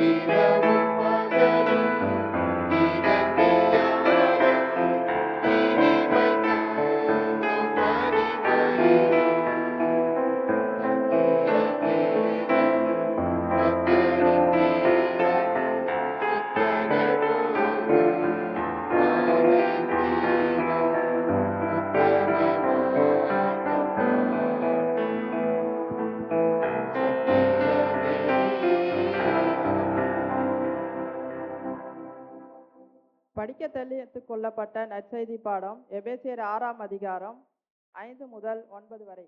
இரவும் பகலும் இதன்மையாரும் இனிமை தரும் மகிமையே படிக்க தெளித்துக் கொள்ளப்பட்ட நற்செய்தி பாடம் எபேசியர் 6ஆம் அதிகாரம் 5 முதல் 9 வரை.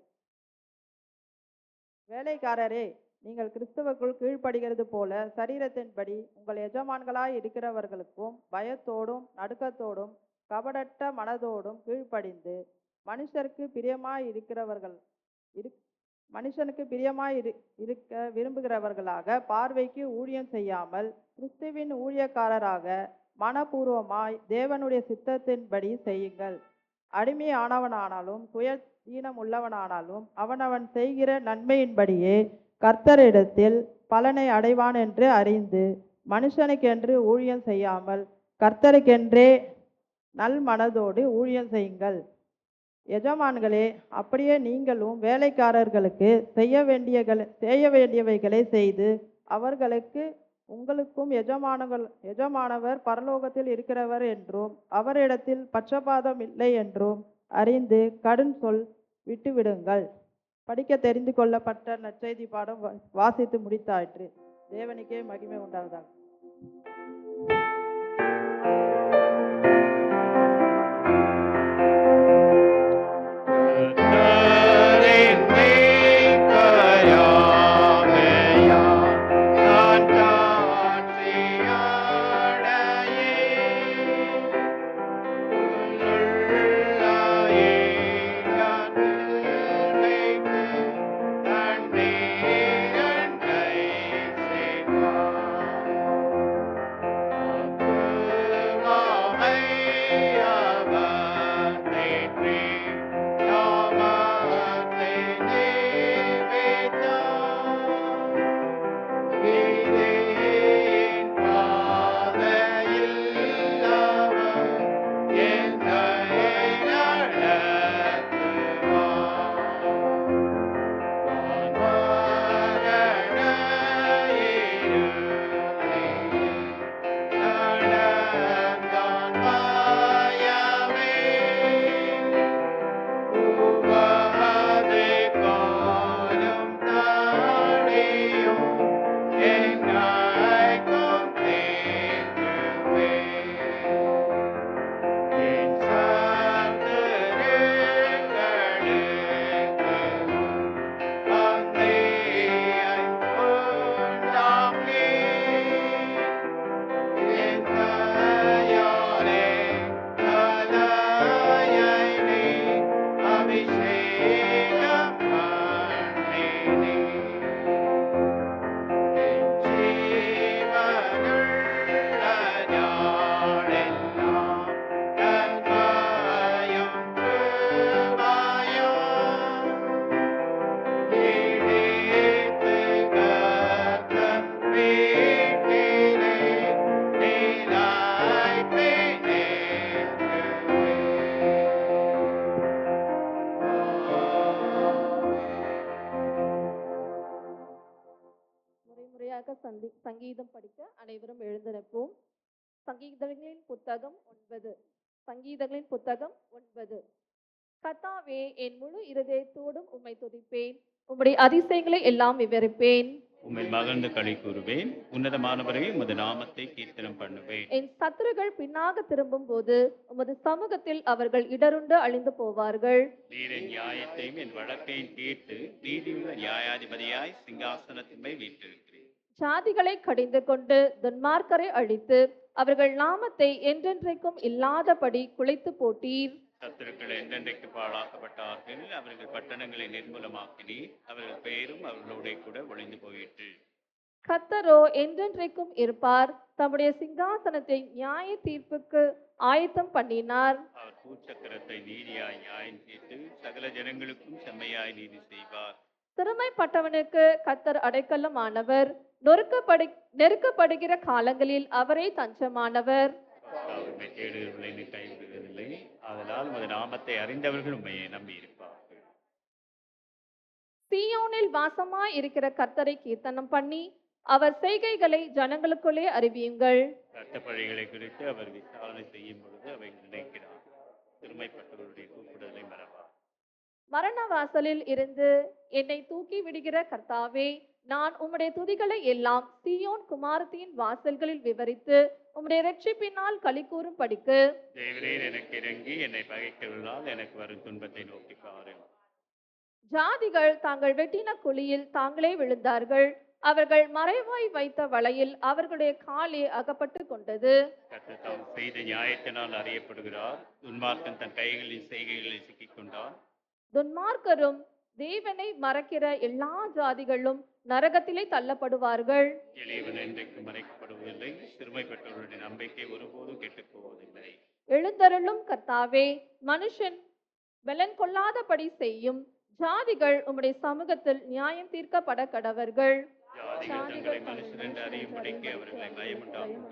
வேலைக்காரரே, நீங்கள் கிறிஸ்துவுக்குள் கீழ்ப்படுகிறது போல சரீரத்தின்படி உங்கள் எஜமான்களாய் இருக்கிறவர்களுக்கும் பயத்தோடும் நடுக்கத்தோடும் கபடற்ற மனதோடும் கீழ்ப்படிந்து மனுஷனுக்கு பிரியமாய் இருக்க விரும்புகிறவர்களாக பார்வைக்கு ஊழியம் செய்யாமல் கிறிஸ்துவின் ஊழியக்காரராக மனப்பூர்வமாய் தேவனுடைய சித்தத்தின்படி செய்யுங்கள். அடிமையானவனானாலும் சுயதீனம் உள்ளவனானாலும் அவனவன் செய்கிற நன்மையின்படியே கர்த்தரிடத்தில் பலனை அடைவான் என்று அறிந்து மனுஷனுக்கென்று ஊழியம் செய்யாமல் கர்த்தருக்கென்றே நல் மனதோடு ஊழியம் செய்யுங்கள். எஜமான்களே, அப்படியே நீங்களும் வேலைக்காரர்களுக்கு செய்ய வேண்டியவைகளை செய்து அவர்களுக்கு உங்களுக்கும் எஜமானவர் பரலோகத்தில் இருக்கிறவர் என்றும் அவரிடத்தில் பட்சபாதம் இல்லை என்றும் அறிந்து கடும் சொல் விட்டுவிடுங்கள். படிக்க தெரிந்து கொள்ளப்பட்ட நற்செய்தி பாடம் வாசித்து முடித்தாயிற்று. தேவனுக்கே மகிமை உண்டாவதாக. சங்கீதம் படிக்க அனைவரும் எழுந்திருப்போம். சங்கீதங்களின் புத்தகம் 9. கர்த்தாவே, என் முழு இருதயத்தோடும் உம்மை துதிப்பேன், உம்முடைய அதிசயங்களை எல்லாம் விவரிப்பேன். உம்மை மகிழ்ந்து களி கூறுவேன், உன்னதமானவரே உமது நாமத்தை கீர்த்தனம் பண்ணுவேன். என் சத்துருக்கள் பின்னாக திரும்பும் போது உமது சமூகத்தில் அவர்கள் இடருண்டு அழிந்து போவார்கள். நீர் என் நியாயத்தையும் என் வழக்கையும் தீர்த்து நீதியுள்ள நியாயாதிபதியாய் சிங்காசனத்தின் மேல் வீற்றிருக்கிறேன். ஜாதிகளை கடிந்து கொண்டு துன்மார்க்கரை அழித்து அவர்கள் நாமத்தை என்றென்றைக்கும் இல்லாதபடி குலைத்து போட்டீர். சத்துருக்கள் என்றென்றைக்கு பாழாக்கப்பட்டார்கள், அவர்கள் பட்டணங்களை நிர்மூலமாக்கினீர், அவர்கள் பெயரும் அவர்களோட கூட ஒளிந்து போயிற்று. கர்த்தரோ என்றென்றைக்கும் இருப்பார், தம்முடைய சிங்காசனத்தை நியாய தீர்ப்புக்கு ஆயத்தம் பண்ணினார். அவர் பூச்சக்கரத்தை நீதியாய் நியாயம் தீர்த்து சகல ஜனங்களுக்கும் செம்மையாய் நீதி செய்வார். சிறுமைப்பட்டவனுக்கு கர்த்தர் அடைக்கலமானவர். நெருக்கப்படுகிற காலங்களில் அவரே தஞ்சமானவர். உண்மை தேடுகிறவர்களை நீ கைவிடுவதில்லை. ஆதலால் உமது நாமத்தை அறிந்தவர்கள் உண்மையை நம்பி இருப்பார்கள். சீயோனில் வாசமாய் இருக்கிற கர்த்தரை கீர்த்தனம் பண்ணி அவர் செய்கைகளை ஜனங்களுக்குள்ளே அறிவியுங்கள். சட்டப்பழிகளை குறித்து அவர் விசாரணை செய்யும் பொழுது அவை நினைக்கிறார். சிறுமைப்பட்டவருடைய கூப்பிடுதலை மறவார். மரண வாசலில் இருந்து என்னை தூக்கி விடுகிற கர்த்தாவே, நான் உம்முடைய துதிகளை எல்லாம் சீயோன் குமாரத்தியின் வாசல்களில் விவரித்து உம்முடைய இரட்சிப்பினால் களிகூரும் படிக்கு. தேவரீர் எனக்கு இறங்கி என்னை பகைக்கிறவர்களால் எனக்கு வரும் துன்பத்தை நோக்கி பாரும். ஜாதிகள் தாங்கள் வெட்டின குழியில் தாங்களே விழுந்தார்கள். அவர்கள் மறைவாய் வைத்த வலையில் அவர்களுடைய காலே அகப்பட்டு கொண்டது. கர்த்தர் தாம் செய்த நியாயத்தினால் அறியப்படுகிறார். துன்மார்க்கன் தன் கைகளின் செய்கைகளில் சிக்கிக் கொண்டான். துன்மார்க்கரும் தேவனை மறக்கிற எல்லா ஜாதிகளும் நரகத்திலே தள்ளப்படுவார்கள். எளியவன் என்றைக்கு மறைக்கப்படுவதில்லை. சிறுமைப்பட்டவருடைய நம்பிக்கை ஒருபோதும் கெட்டுப் போவதில்லை. எழுந்தருளும் கர்த்தாவே, மனுஷன் பலன் கொள்ளாதபடி செய்யும். ஜாதிகள் உம்முடைய சமூகத்தில் நியாயம் தீர்க்கப்பட கடவர்கள். ஜாதிகள் தங்களை மனுஷர் என்று அறியும்படிக்கு அவர்களை பயமுண்டாக்கும்.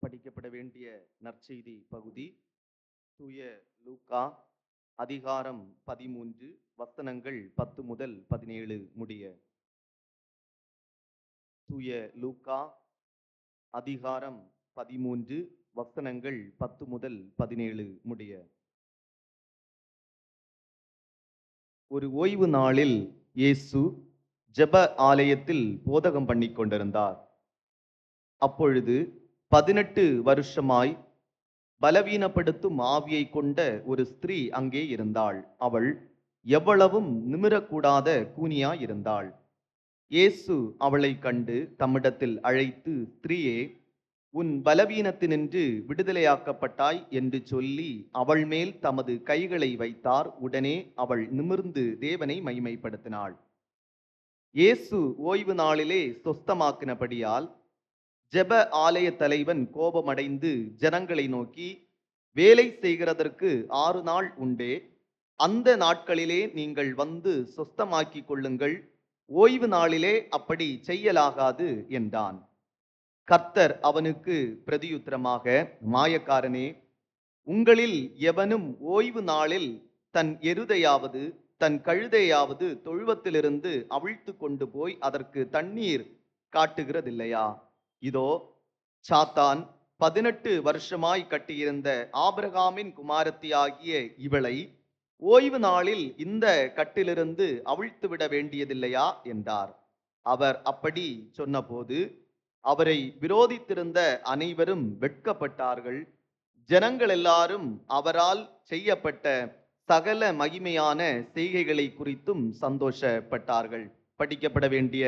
படிக்கப்பட வேண்டிய நற்செய்தி பகுதி தூய லூக்கா அதிகாரம் 13 வசனங்கள் 10 முதல் 17 முடிய. தூய லூக்கா அதிகாரம் 13 வசனங்கள் 10 முதல் 17 முடிய. ஒரு ஓய்வு நாளில் இயேசு ஜெப ஆலயத்தில் போதகம் பண்ணி கொண்டிருந்தார். அப்பொழுது 18 வருஷமாய் பலவீனப்படுத்தும் ஆவியை கொண்ட ஒரு ஸ்திரீ அங்கே இருந்தாள். அவள் எவ்வளவும் நிமிரக்கூடாத கூனியாய் இருந்தாள். இயேசு அவளை கண்டு தம்மிடத்தில் அழைத்து, ஸ்திரீயே, உன் பலவீனத்தினின்று விடுதலையாக்கப்பட்டாய் என்று சொல்லி அவள் மேல் தமது கைகளை வைத்தார். உடனே அவள் நிமிர்ந்து தேவனை மகிமைப்படுத்தினாள். இயேசு ஓய்வு நாளிலே சொஸ்தமாக்கினபடியால் ஜெப ஆலய தலைவன் கோபமடைந்து ஜனங்களை நோக்கி, வேலை செய்கிறதற்கு 6 நாள் உண்டே, அந்த நாட்களிலே நீங்கள் வந்து சொஸ்தமாக்கி கொள்ளுங்கள், ஓய்வு நாளிலே அப்படி செய்யலாகாது என்றான். கர்த்தர் அவனுக்கு பிரதியுத்தரமாக, மாயக்காரனே, உங்களில் எவனும் ஓய்வு நாளில் தன் எருதையாவது தன் கழுதையாவது தொழுவத்திலிருந்து அவிழ்த்து கொண்டு போய் அதற்கு தண்ணீர் காட்டுகிறதில்லையா? இதோ சாத்தான் 18 வருஷமாய் கட்டியிருந்த ஆபிரகாமின் குமாரத்தியாகிய இவளை ஓய்வு நாளில் இந்த கட்டிலிருந்து அவிழ்த்து விட வேண்டியதில்லையா என்றார். அவர் அப்படி சொன்னபோது அவரை விரோதித்திருந்த அனைவரும் வெட்கப்பட்டார்கள். ஜனங்கள் எல்லாரும் அவரால் செய்யப்பட்ட சகல மகிமையான செய்கைகளை குறித்தும் சந்தோஷப்பட்டார்கள். படிக்கப்பட வேண்டிய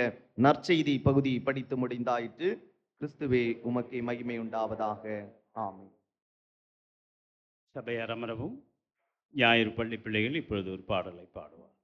நற்செய்தி பகுதி படித்து முடிந்தாயிற்று. கிறிஸ்துவே உமக்கே மகிமை உண்டாவதாக. ஆமென். சபையார் அமரவும். ஞாயிறு பள்ளி பிள்ளைகள் இப்பொழுது ஒரு பாடலை பாடுவார்.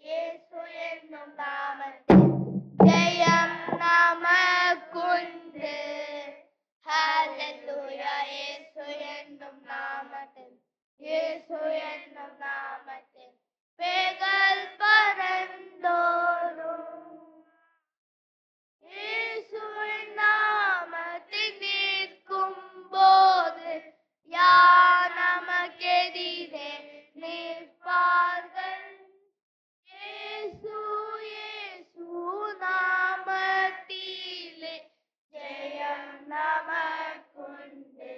இயேசு என்னும் நாமத்தில் ஜெயம் நமக்குண்டு. ஹalleluya. இயேசு என்னும் நாமத்தில், இயேசு என்னும் நாமத்தில் பேய்கள் பறந்தோடும். இயேசுவின் நாமத்தில் நிற்கும் போது யார் நமக்கெதிரே நிற்பார்கள்? இயேசு இயேசு நாமத்திலே ஜெயம் நமக்குண்டு.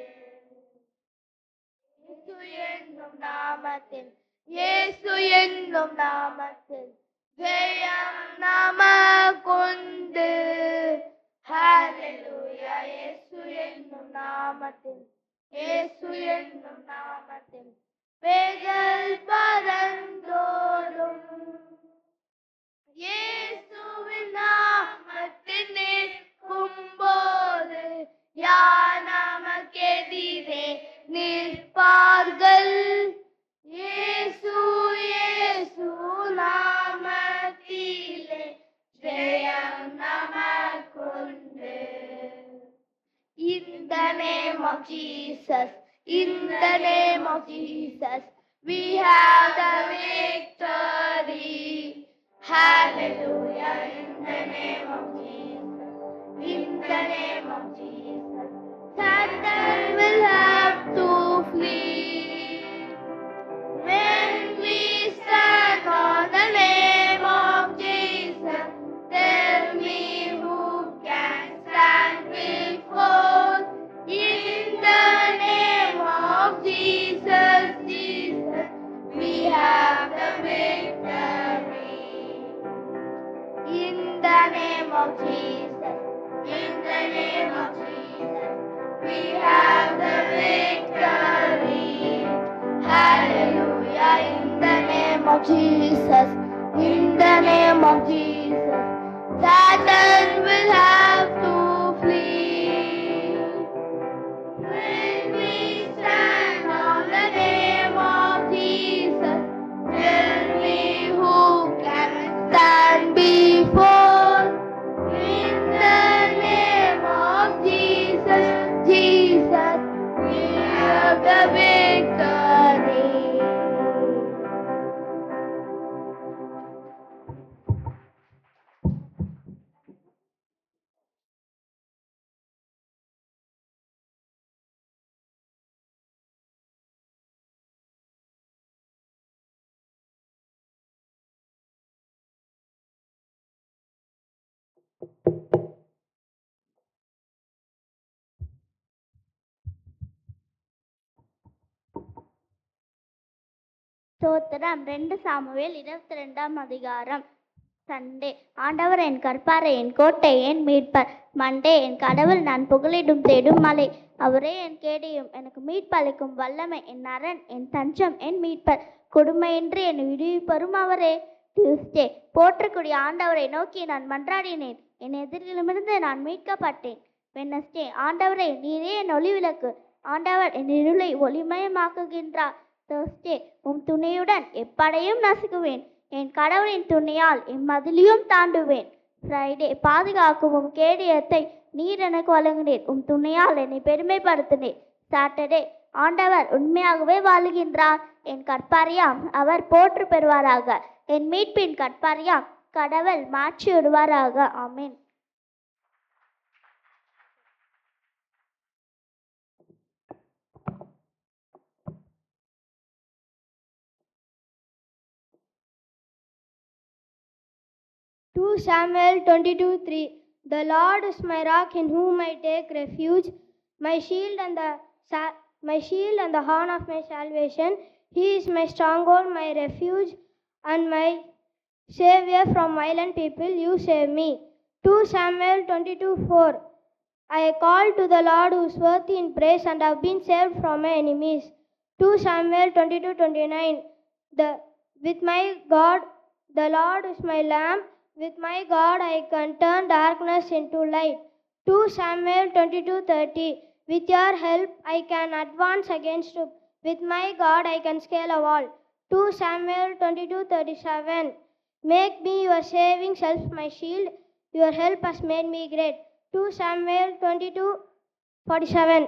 இயேசு என்னும் நாமத்தில், இயேசு என்னும் நாமத்தில் ஜெயம் நமக்குண்டு. ஹalleluya. இயேசு என்னும் நாமத்தில், இயேசு என்னும் நாமத்தில் பேய்கள் பறந்தோடும். இயேசுவின் நாமத்தில் நிற்கும் போது யார் நமக்கெதிரே நிற்பார்கள்? இயேசு இயேசு நாமத்திலே ஜெயம் நமக்குண்டு. In the name of Jesus, in the name of Jesus, we have the victory. Hallelujah. In the name of Jesus, in the name of Jesus, Satan will have to flee. When we stand on the name of Jesus, tell me who can stand before. In the name of Jesus, Jesus, we have the victory. In the name of Jesus, in the name of Jesus, we have the victory. Hallelujah. In the name of Jesus, in the name of Jesus, Satan will have to flee. When we stand on the name of Jesus, tell me who can stand before. In the name of Jesus, Jesus, we have the victory. ஸ்தோத்திரம். 2 Samuel 22ஆம் அதிகாரம். Sunday. ஆண்டவர் என் கற்பாரை, என் கோட்டை, என் மீட்பர். Monday. என் கடவுள், நான் புகலிடும் தேடும் மலை. அவரே என் கேடயம், எனக்கு மீட்பளிக்கும் வல்லமை, என் அரண், என் தஞ்சம், என் மீட்பர். கொடுமையின்றி என் விடுவிப்பரும் அவரே. டியூஸ்டே. போற்றக்கூடிய ஆண்டவரை நோக்கி நான் மன்றாடினேன், என் எதிரிலுமிருந்து நான் மீட்கப்பட்டேன். வெனஸ்டே. ஆண்டவரே, நீரே என் ஒளி விளக்கு. ஆண்டவர் என் இருளை ஒளிமயமாக்குகின்றார். தேர்ஸ்டே. உம் துணையுடன் எப்படையும் நசுக்குவேன், என் கடவுளின் துணையால் எம்மதிலையும் தாண்டுவேன். ஃப்ரைடே. பாதுகாக்கும் உம் கேடயத்தை நீர் எனக்கு வழங்கினீர், உம் துணையால் என்னை பெருமைப்படுத்தினீர். சாட்டர்டே. ஆண்டவர் உண்மையாகவே வாழுகின்றார், என் கற்பாரியாம் அவர் போற்று பெறுவாராக. என் மீட்பின் கற்பாரியாம் கடவுள் மாற்றி விடுவாராக. ஆமென். Samuel 22:3. The Lord is my rock in whom I take refuge, my shield and the horn of my salvation. He is my stronghold, my refuge, and my savior from violent people. You save me. 2 Samuel 22:4. I called to the Lord who is worthy in praise and have been saved from my enemies. 2 Samuel 22:29. With my God, the Lord is my lamp. With my God, I can turn darkness into light. 2 Samuel 22:30. With your help, I can advance against you. With my God, I can scale a wall. 2 Samuel 22:37. Make me your saving self my shield. Your help has made me great. 2 Samuel 22:47.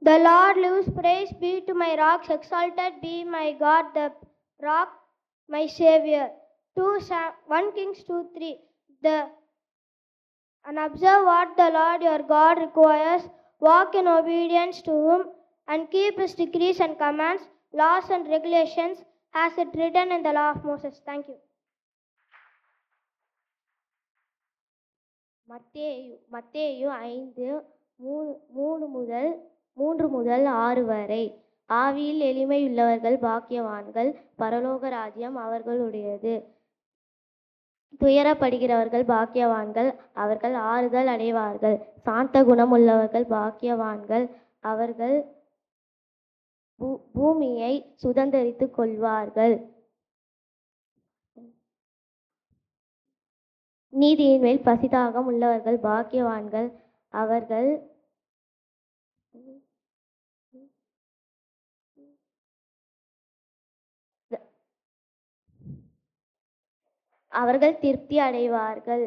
The Lord lives, praise be to my rocks, exalted be my God, the rock, my Savior. 1 Kings 2:3. And observe what the Lord your God requires, walk in obedience to Him, and keep His decrees and commands, laws and regulations, as it written in the law of Moses. Thank you. மத்தேயு 5:3-6 வரை. ஆவியில் எளிமையுள்ளவர்கள் பாக்கியவான்கள், பரலோக ராஜ்யம் அவர்களுடையது. துயரப்படுகிறவர்கள் பாக்கியவான்கள், அவர்கள் ஆறுதல் அடைவார்கள். சாந்த குணம் உள்ளவர்கள் பாக்கியவான்கள், அவர்கள் பூமியை சுதந்தரித்துக் கொள்வார்கள். நீதியின் மேல் பசிதாகம் உள்ளவர்கள் பாக்கியவான்கள், அவர்கள் திருப்தி அடைவார்கள்.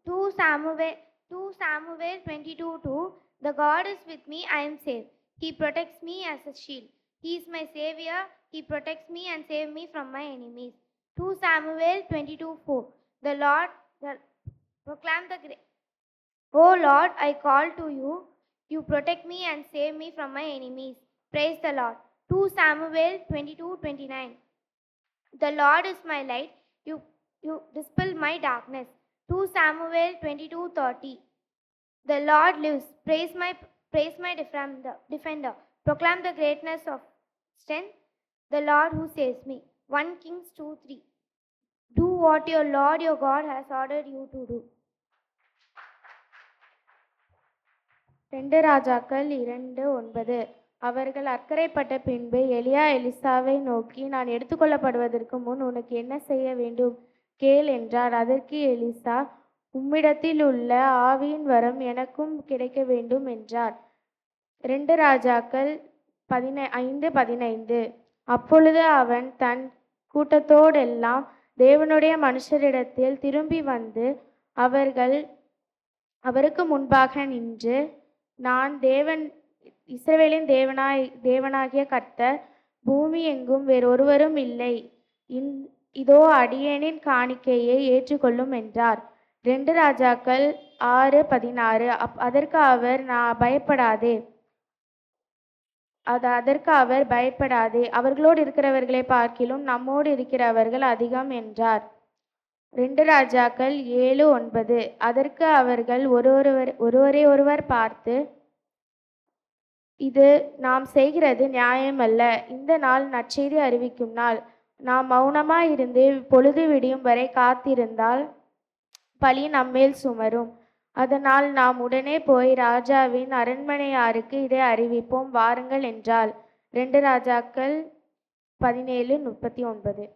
Two Samuel 22:2. The God is with me, I am saved. He protects me as a shield. He is my Savior. He protects me and saves me from my enemies. 2 Samuel 22:4. The Lord proclaim the great. O Lord, I call to you. You protect me and save me from my enemies. Praise the Lord. 2 Samuel 22:29. The Lord is my light. You dispel my darkness. 2 Samuel 22:30. The Lord lives. Praise my defender. Proclaim the greatness of strength. The Lord who saves me. 1 Kings 2:3. Do what your Lord your God has ordered you to do. 2 ராஜாக்கள் 2:9. அவர்கள் அக்கறைப்பட்ட பின்பு எலியா எலிசாவை நோக்கி, நான் எடுத்துக்கொள்ளப்படுவதற்கு முன் உனக்கு என்ன செய்ய வேண்டும் கேள் என்றார். அதற்கு எலிசா, உம்மிடத்தில் உள்ள ஆவியின் வரம் எனக்கும் கிடைக்க வேண்டும் என்றார். 2 ராஜாக்கள் 5:15. அப்பொழுது அவன் தன் கூட்டத்தோடெல்லாம் தேவனுடைய மனுஷரிடத்தில் திரும்பி வந்து அவருக்கு முன்பாக நின்று, நான் இஸ்ரவேலின் தேவனாகிய கர்த்தர், பூமி எங்கும் வேறொருவரும் இல்லை, இதோ அடியேனின் காணிக்கையை ஏற்றுக்கொள்ளும் என்றார். 2 ராஜாக்கள் 6:16. அதற்கு அவர் பயப்படாதே, அவர்களோடு இருக்கிறவர்களை பார்க்கிலும் நம்மோடு இருக்கிறவர்கள் அதிகம் என்றார். 2 ராஜாக்கள் 7:9. அதற்கு அவர்கள் ஒருவரை பார்த்து, இது நாம் செய்கிறது நியாயமல்ல. இந்த நாள் நற்செய்தி அறிவிக்கும் நாள். நாம் மௌனமாயிருந்து பொழுது விடியும் வரை காத்திருந்தால் பழி நம்மேல் சுமரும். அதனால் நாம் உடனே போய் ராஜாவின் அரண்மனையாருக்கு இதை அறிவிப்போம், வாருங்கள் என்றாள். 2 ராஜாக்கள் 17:39.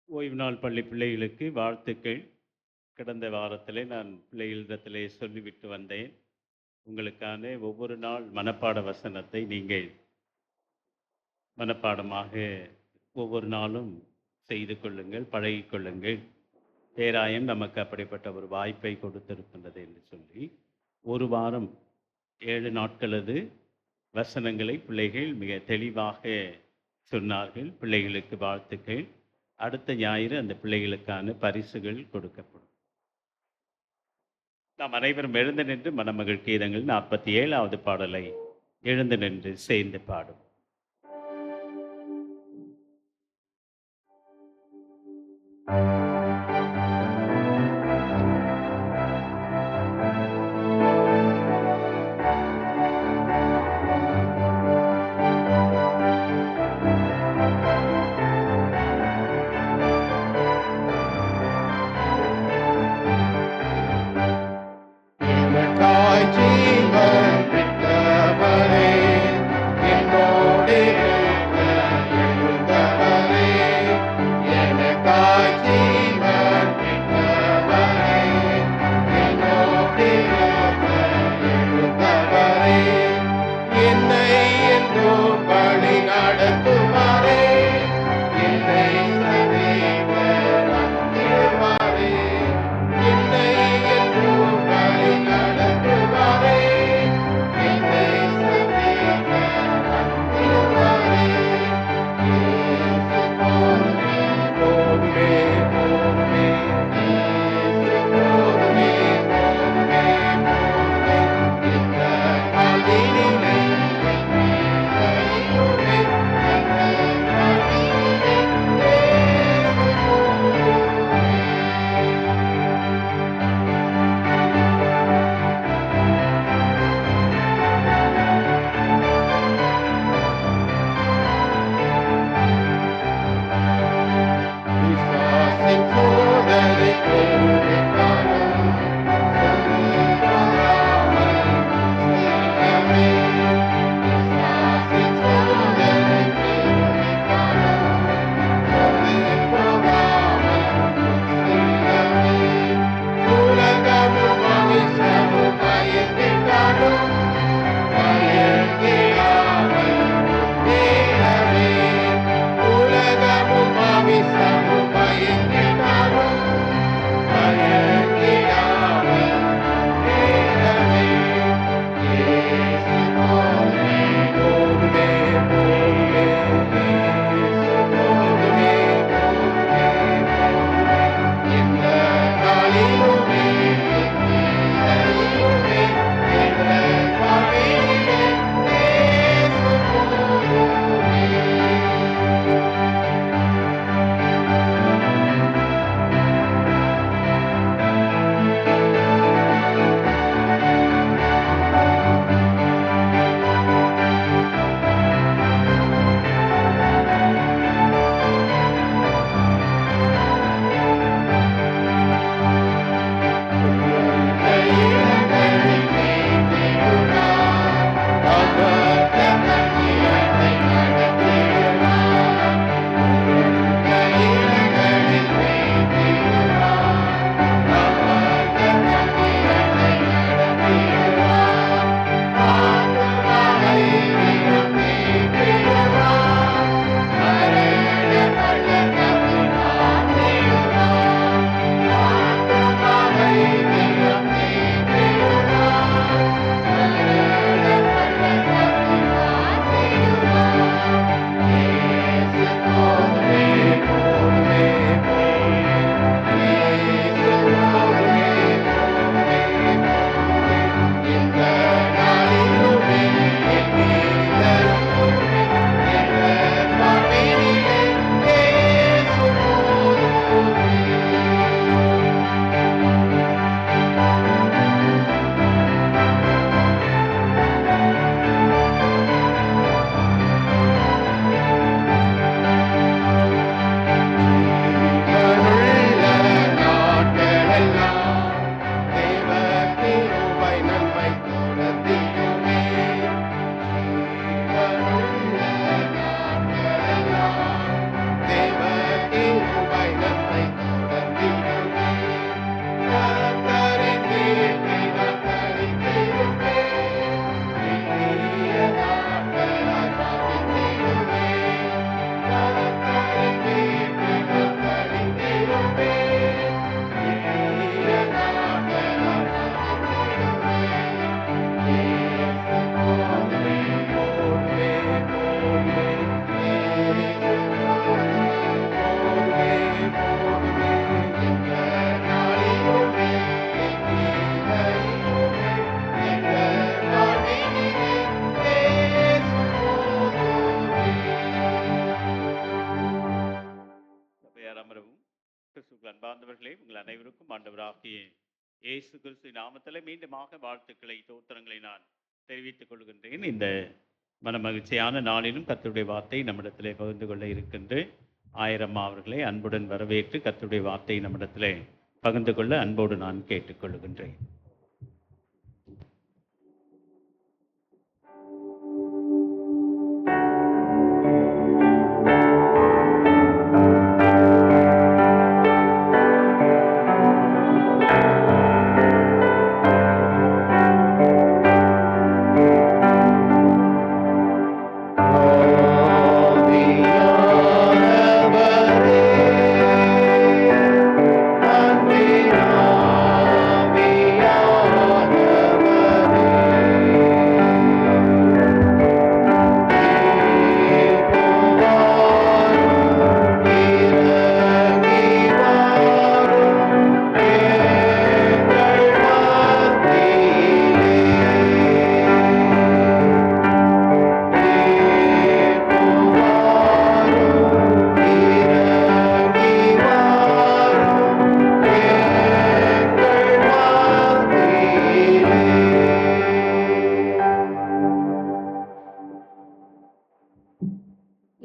ஓய்வு நாள் பள்ளி பிள்ளைகளுக்கு வாழ்த்துக்கள். கடந்த வாரத்தில் நான் பிள்ளைகளிடத்திலே சொல்லிவிட்டு வந்தேன், உங்களுக்கான ஒவ்வொரு நாள் மனப்பாட வசனத்தை நீங்கள் மனப்பாடமாக ஒவ்வொரு நாளும் செய்து கொள்ளுங்கள், பழகிக்கொள்ளுங்கள். பேராயம் நமக்கு அப்படிப்பட்ட ஒரு வாய்ப்பை கொடுத்திருக்கின்றது என்று சொல்லி, ஒரு வாரம் 7 நாட்களது வசனங்களை பிள்ளைகள் மிக தெளிவாக சொன்னார்கள். பிள்ளைகளுக்கு வாழ்த்துக்கள். அடுத்த ஞாயிறு அந்த பிள்ளைகளுக்கான பரிசுகள் கொடுக்கப்படும். நாம் அனைவரும் எழுந்து நின்று மணமகள் கீதங்கள் 47வது பாடலை எழுந்து நின்று சேர்ந்து பாடும். எனக்காய் ஜீவன் விட்டவரே, என்னோடு ஆண்டவராகிய இயேசு கிறிஸ்து நாமத்தில் மீண்டுமாக வாழ்த்துக்களை தோத்திரங்களை நான் தெரிவித்துக் கொள்கின்றேன். இந்த மனமகிழ்ச்சியான நாளிலும் கர்த்தருடைய வார்த்தை நம்மிடத்திலே பகிர்ந்து கொள்ள இருக்கின்ற ஆயிரம்மா அவர்களை அன்புடன் வரவேற்று கர்த்தருடைய வார்த்தை நம்மிடத்திலே பகிர்ந்து கொள்ள அன்போடு நான் கேட்டுக்கொள்கின்றேன்.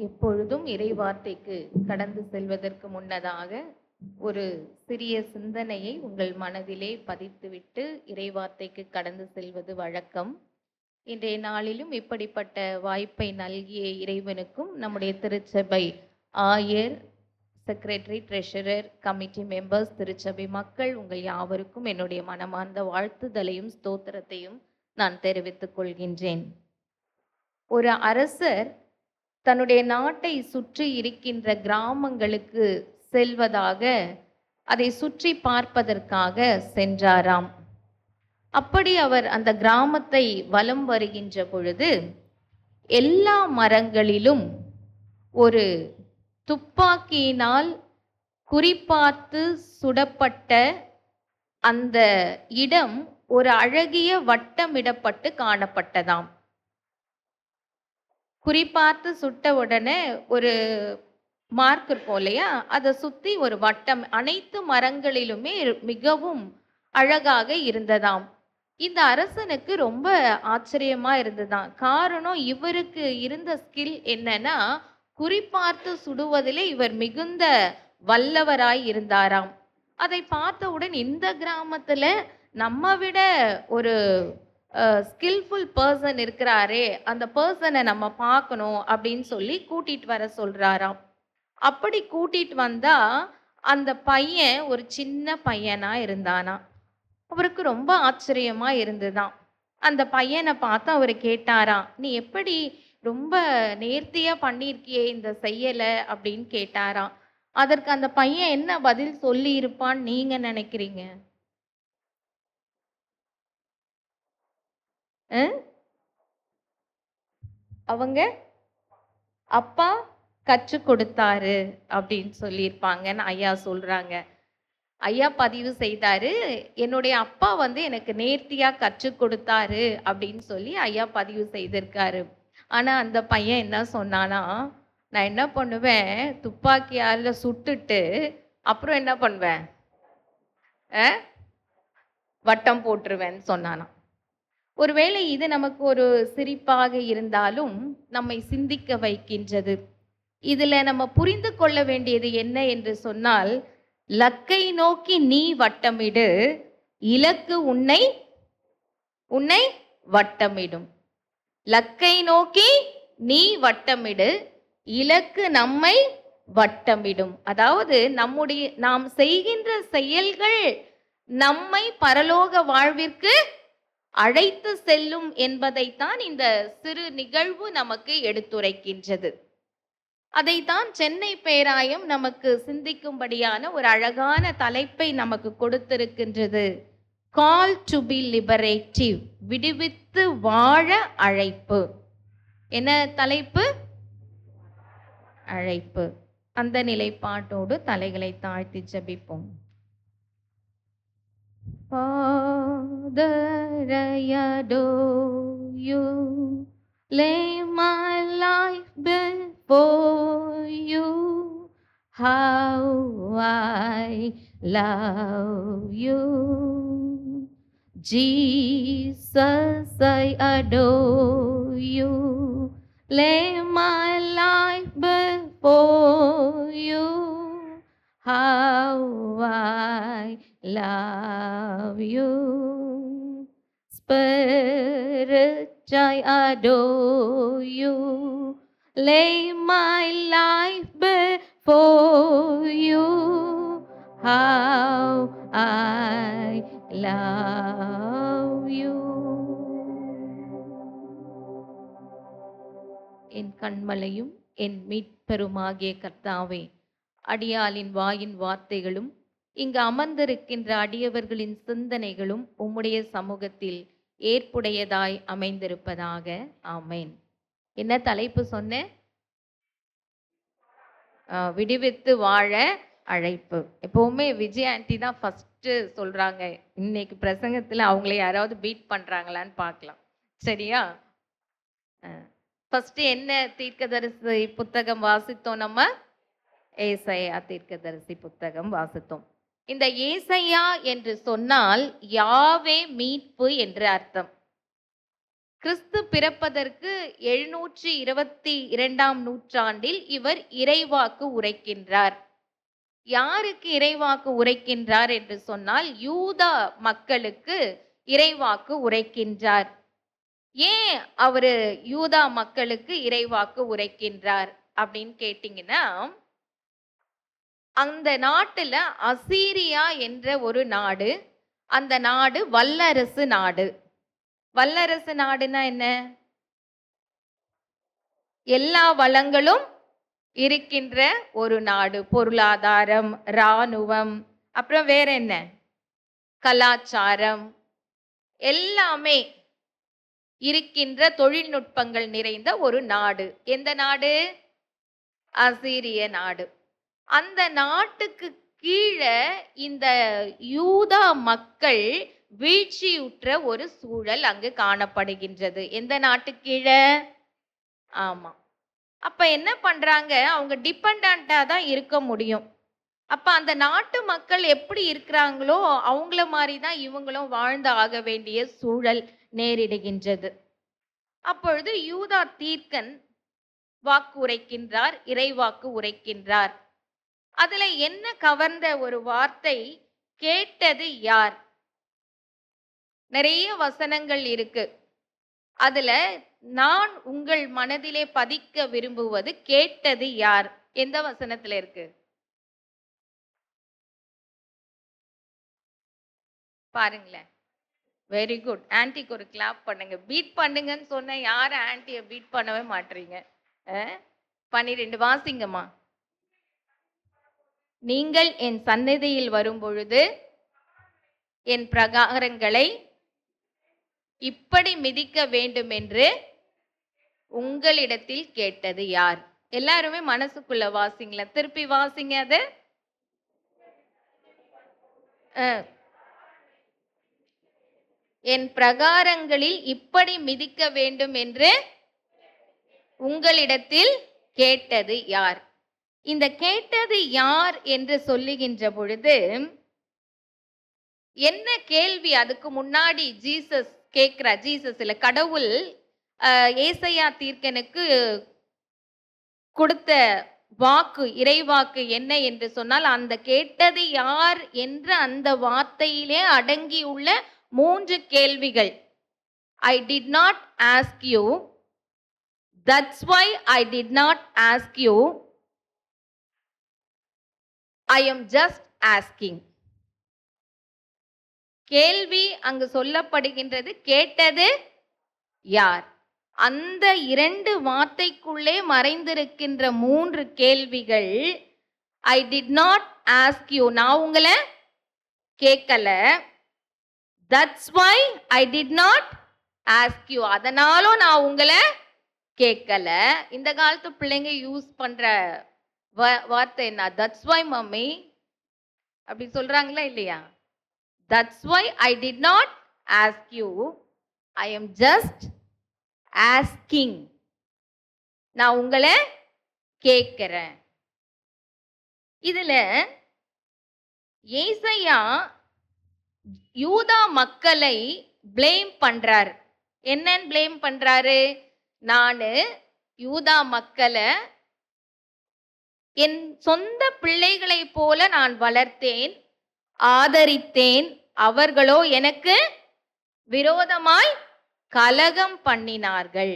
எப்பொழுதும் இறைவார்த்தைக்கு கடந்து செல்வதற்கு முன்னதாக ஒரு சிறிய சிந்தனையை உங்கள் மனதிலே பதித்துவிட்டு இறைவார்த்தைக்கு கடந்து செல்வது வழக்கம். இன்றைய நாளிலும் இப்படிப்பட்ட வாய்ப்பை நல்கிய இறைவனுக்கும் நம்முடைய திருச்சபை ஆயர், செக்ரட்டரி, ட்ரெஷரர், கமிட்டி மெம்பர்ஸ், திருச்சபை மக்கள் உங்கள் யாவருக்கும் என்னுடைய மனமார்ந்த வாழ்த்துதலையும் ஸ்தோத்திரத்தையும் நான் தெரிவித்துக் கொள்கின்றேன். ஒரு அரசர் தன்னுடைய நாட்டை சுற்றி இருக்கின்ற கிராமங்களுக்கு செல்வதாக அதை சுற்றி பார்ப்பதற்காக சென்றாராம். அப்படி அவர் அந்த கிராமத்தை வலம் வருகின்ற பொழுது எல்லா மரங்களிலும் ஒரு துப்பாக்கியினால் குறிப்பார்த்து சுடப்பட்ட அந்த இடம் ஒரு அழகிய வட்டமிடப்பட்டு காணப்பட்டதாம். குறிப்பார்த்து சுட்ட உடனே ஒரு மார்க் இருக்கும் இல்லையா, அதை சுத்தி ஒரு வட்டம் அனைத்து மரங்களிலுமே மிகவும் அழகாக இருந்ததாம். இந்த அரசனுக்கு ரொம்ப ஆச்சரியமா இருந்ததாம். காரணம், இவருக்கு இருந்த ஸ்கில் என்னன்னா, குறிப்பார்த்து சுடுவதிலே இவர் மிகுந்த வல்லவராய் இருந்தாராம். அதை பார்த்தவுடன் இந்த கிராமத்துல நம்ம விட ஒரு ஸ்கில்ஃபுல் பர்சன் இருக்கிறாரே, அந்த பர்சனை நம்ம பார்க்கணும் அப்படின்னு சொல்லி கூட்டிட்டு வர சொல்றாராம். அப்படி கூட்டிட்டு வந்தா அந்த பையன் ஒரு சின்ன பையனா இருந்தானா. அவருக்கு ரொம்ப ஆச்சரியமா இருந்துதான். அந்த பையனை பார்த்து அவர் கேட்டாராம், நீ எப்படி ரொம்ப நேர்த்தியா பண்ணியிருக்கியே இந்த செயலை அப்படின்னு கேட்டாராம். அதற்கு அந்த பையன் என்ன பதில் சொல்லி இருப்பான்னு நீங்க நினைக்கிறீங்க? அவங்க அப்பா கற்றுக் கொடுத்தாரு அப்படின்னு சொல்லியிருப்பாங்கன்னு ஐயா சொல்றாங்க. ஐயா பதிவு செய்தாரு, என்னுடைய அப்பா எனக்கு நேர்த்தியா கற்றுக் கொடுத்தாரு அப்படின்னு சொல்லி ஐயா பதிவு செய்திருக்காரு. ஆனா அந்த பையன் என்ன சொன்னானா, நான் என்ன பண்ணுவேன், துப்பாக்கியால சுட்டுட்டு அப்புறம் என்ன பண்ணுவேன், வட்டம் போட்டுருவேன்னு சொன்னானா. ஒருவேளை இது நமக்கு ஒரு சிரிப்பாக இருந்தாலும் நம்மை சிந்திக்க வைக்கின்றது. இதுல நம்ம புரிந்து கொள்ள வேண்டியது என்ன என்று சொன்னால், லக்கை நோக்கி நீ வட்டமிடு, இலக்கு உன்னை வட்டமிடும். லக்கை நோக்கி நீ வட்டமிடு, இலக்கு நம்மை வட்டமிடும். அதாவது நாம் செய்கின்ற செயல்கள் நம்மை பரலோக வாழ்விற்கு அழைத்து செல்லும் என்பதைத்தான் இந்த சிறு நிகழ்வு நமக்கு எடுத்துரைக்கின்றது. அதைத்தான் சென்னை பேராயம் நமக்கு சிந்திக்கும்படியான ஒரு அழகான தலைப்பை நமக்கு கொடுத்திருக்கின்றது. கால் டு பி லிபரேட்டிவ், விடுவித்து வாழ அழைப்பு. என்ன தலைப்பு? அழைப்பு. அந்த நிலைப்பாட்டோடு தலைகளை தாழ்த்தி ஜெபிப்போம். Father, I adore you, lay my life before you. How I love you. Jesus, I adore you. Lay my life before you. How I love you. Spirit, I adore you. Lay my life before you. How I love you. என் கண்மலையும் என் மீட்பெருமாகிய கர்த்தாவே, அடியாளின் வாயின் வார்த்தைகளும் இங்கு அமர்ந்திருக்கின்ற அடியவர்களின் சிந்தனைகளும் உம்முடைய சமூகத்தில் ஏற்புடையதாய் அமைந்திருப்பதாக. ஆமென். என்ன தலைப்பு சொன்னேன்? விடுவித்து வாழ அழைப்பு. எப்பவுமே விஜய் ஆண்டி தான் ஃபர்ஸ்ட் சொல்றாங்க. இன்னைக்கு பிரசங்கத்துல அவங்கள யாராவது பீட் பண்றாங்களான்னு பார்க்கலாம். சரியா? ஃபர்ஸ்ட் என்ன தீர்க்கதரிசி புத்தகம் வாசித்தோம்? நம்ம ஏசாயா தீர்க்கதரிசி புத்தகம் வாசித்தோம். இந்த ஏசாயா என்று சொன்னால் யாவே மீட்பு என்று அர்த்தம். கிறிஸ்து பிறப்பதற்கு 722ஆம் நூற்றாண்டில் இவர் இறைவாக்கு உரைக்கின்றார். யாருக்கு இறைவாக்கு உரைக்கின்றார் என்று சொன்னால் யூதா மக்களுக்கு இறைவாக்கு உரைக்கின்றார். ஏன் அவரு யூதா மக்களுக்கு இறைவாக்கு உரைக்கின்றார் அப்படின்னு கேட்டீங்கன்னா, அந்த நாட்டுல அசீரியா என்ற ஒரு நாடு, அந்த நாடு வல்லரசு நாடு. வல்லரசு நாடுனா என்ன? எல்லா வளங்களும் இருக்கின்ற ஒரு நாடு. பொருளாதாரம், இராணுவம், அப்புறம் வேற என்ன, கலாச்சாரம், எல்லாமே இருக்கின்ற தொழில்நுட்பங்கள் நிறைந்த ஒரு நாடு. எந்த நாடு? அசீரிய நாடு. அந்த நாட்டுக்கு கீழே இந்த யூதா மக்கள் வீழ்ச்சியுற்ற ஒரு சூழல் அங்கு காணப்படுகின்றது. எந்த நாட்டு கீழே? ஆமா. அப்ப என்ன பண்றாங்க? அவங்க டிபெண்டா தான் இருக்க முடியும். அப்ப அந்த நாட்டு மக்கள் எப்படி இருக்கிறாங்களோ அவங்கள மாதிரி தான் இவங்களும் வாழ்ந்து ஆக வேண்டிய சூழல் நேரிடுகின்றது. அப்பொழுது யூதா தீர்க்கன் வாக்கு உரைக்கின்றார், இறைவாக்கு உரைக்கின்றார். அதுல என்ன கவர்ந்த ஒரு வார்த்தை, கேட்டது யார்? நிறைய வசனங்கள் இருக்கு. அதுல நான் உங்கள் மனதிலே பதிக்க விரும்புவது கேட்டது யார்? எந்த வசனத்துல இருக்கு பாருங்களேன். Very good. ஆன்டிக்கு ஒரு கிளாப் பண்ணுங்க. பீட் பண்ணுங்கன்னு சொன்ன யாரும் ஆன்டியை பீட் பண்ணவே மாட்டீங்க. 12 வாசிங்கம்மா. நீங்கள் என் சந்நிதியில் வரும் பொழுது என் பிரகாரங்களை இப்படி மிதிக்க வேண்டும் என்று உங்களிடத்தில் கேட்டது யார்? எல்லாருமே மனசுக்குள்ள வாசிங்கள. திருப்பி வாசிங்க. அது என் பிரகாரங்களில் இப்படி மிதிக்க வேண்டும் என்று உங்களிடத்தில் கேட்டது யார்? இந்த கேட்டது யார் என்று சொல்லுகின்ற பொழுது என்ன கேள்வி அதுக்கு முன்னாடி ஜீசஸ் கேட்கிறார். ஜீசஸ் இல்ல, கடவுள் ஏசாயா தீர்க்கனுக்கு கொடுத்த வாக்கு, இறைவாக்கு என்ன என்று சொன்னால், அந்த கேட்டது யார் என்ற அந்த வார்த்தையிலே அடங்கியுள்ள 3 கேள்விகள். I did not ask you, that's why I did not ask you, I am just asking. கேள்வி அங்கு சொல்லப்படுகின்றது, கேட்டது யார்? அந்த 2 வார்த்தைக்குள்ளே மறைந்திருக்கின்ற 3 கேள்விகள். I did not ask you, நான் உங்களை கேட்கல. That's why I did not ask you, அதனாலும் நான் உங்களை கேட்கல. இந்த காலத்து பிள்ளைங்க யூஸ் பண்ற வார்த்தை என்ன? That's why மம்மி அப்படி சொல்றாங்களா இல்லையா? That's why I did not ask you, I am just asking. நான் உங்களை கேட்கிறேன். இதுல ஏசாயா யூதா மக்களை ப்ளேம் பண்றார். என்னன்னு ப்ளேம் பண்றாரு? நானு யூதா மக்களை என் சொந்த பிள்ளைகளை போல நான் வளர்த்தேன், ஆதரித்தேன். அவர்களோ எனக்கு விரோதமாய் கலகம் பண்ணினார்கள்.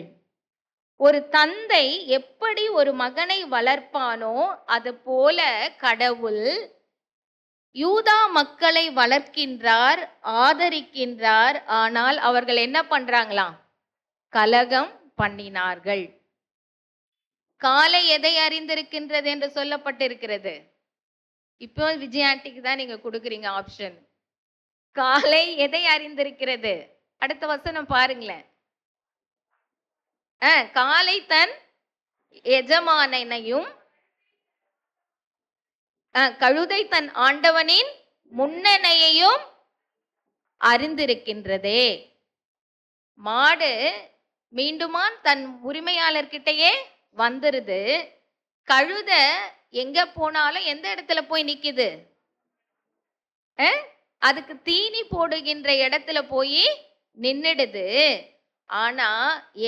ஒரு தந்தை எப்படி ஒரு மகனை வளர்ப்பானோ அது போல கடவுள் யூதா மக்களை வளர்க்கின்றார், ஆதரிக்கின்றார். ஆனால் அவர்கள் என்ன பண்றாங்களாம்? கலகம் பண்ணினார்கள். காலை எதை அறிந்திருக்கின்றது என்று சொல்லப்பட்டிருக்கிறது? இப்போ விஜயாண்டிக்கு தான் நீங்க கொடுக்குறீங்க ஆப்ஷன். காலை எதை அறிந்திருக்கிறது? அடுத்த வசனம் பாருங்களேன். காலை தன் எஜமானனையும் கழுதை தன் ஆண்டவனின் முன்னணையையும் அறிந்திருக்கின்றதே. மாடு மீண்டுமான் தன் உரிமையாளர்கிட்டயே வந்துருது. கழுத எங்க போனாலும் எந்த இடத்துல போய் நிக்குது? அதுக்கு தீனி போடுகின்ற இடத்துல போய் நின்னுடுது. ஆனா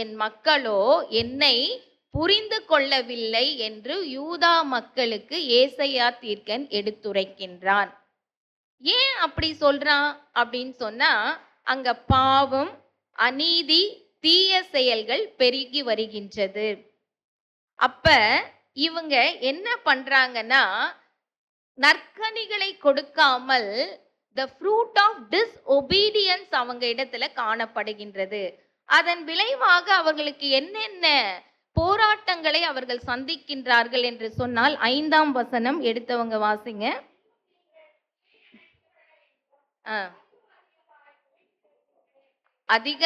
என் மக்களோ என்னை புரிந்து கொள்ளவில்லை என்று யூதா மக்களுக்கு ஏசாயா தீர்க்கன் எடுத்துரைக்கின்றான். ஏன் அப்படி சொல்றான் அப்படின்னு சொன்னா, அங்க பாவம், அநீதி, தீய செயல்கள் பெருகி வருகின்றது. அப்ப இவங்க என்ன பண்றாங்கன்னா, நற்கனிகளை கொடுக்காமல் the fruit of disobedience அவங்க இடத்துல காணப்படுகின்றது. அதன் விளைவாக அவர்களுக்கு என்னென்ன போராட்டங்களை அவர்கள் சந்திக்கின்றார்கள் என்று சொன்னால், 5ஆம் வசனம் எடுத்தவங்க வாசிங்க.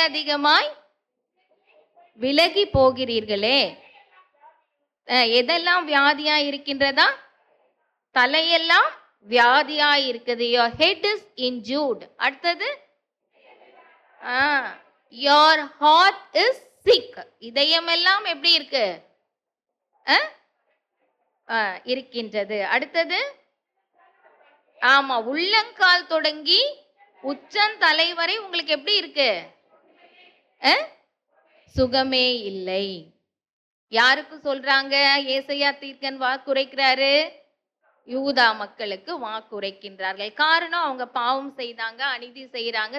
அதிகமாய் விலகி போகிறீர்களே. எதெல்லாம் வியாதியா இருக்கின்றதா? தலையெல்லாம் வியாதியா இருக்குது. your head is injured. அடுத்தது your heart is sick. இதயமெல்லாம் எப்படி இருக்கு? இருக்கின்றது. அடுத்தது ஆமா, உள்ளங்கால் தொடங்கி உச்சந்தலை வரை உங்களுக்கு எப்படி இருக்கு? சுகமே இல்லை. யாருக்கு சொல்றாங்க? ஏசாயா தீர்க்கன் வாக்குரைக்கிறாரு. யூதா மக்களுக்கு வாக்குரைக்கின்றார்கள். காரணம், அவங்க பாவம் செய்தாங்க, அநீதி செய்யறாங்க.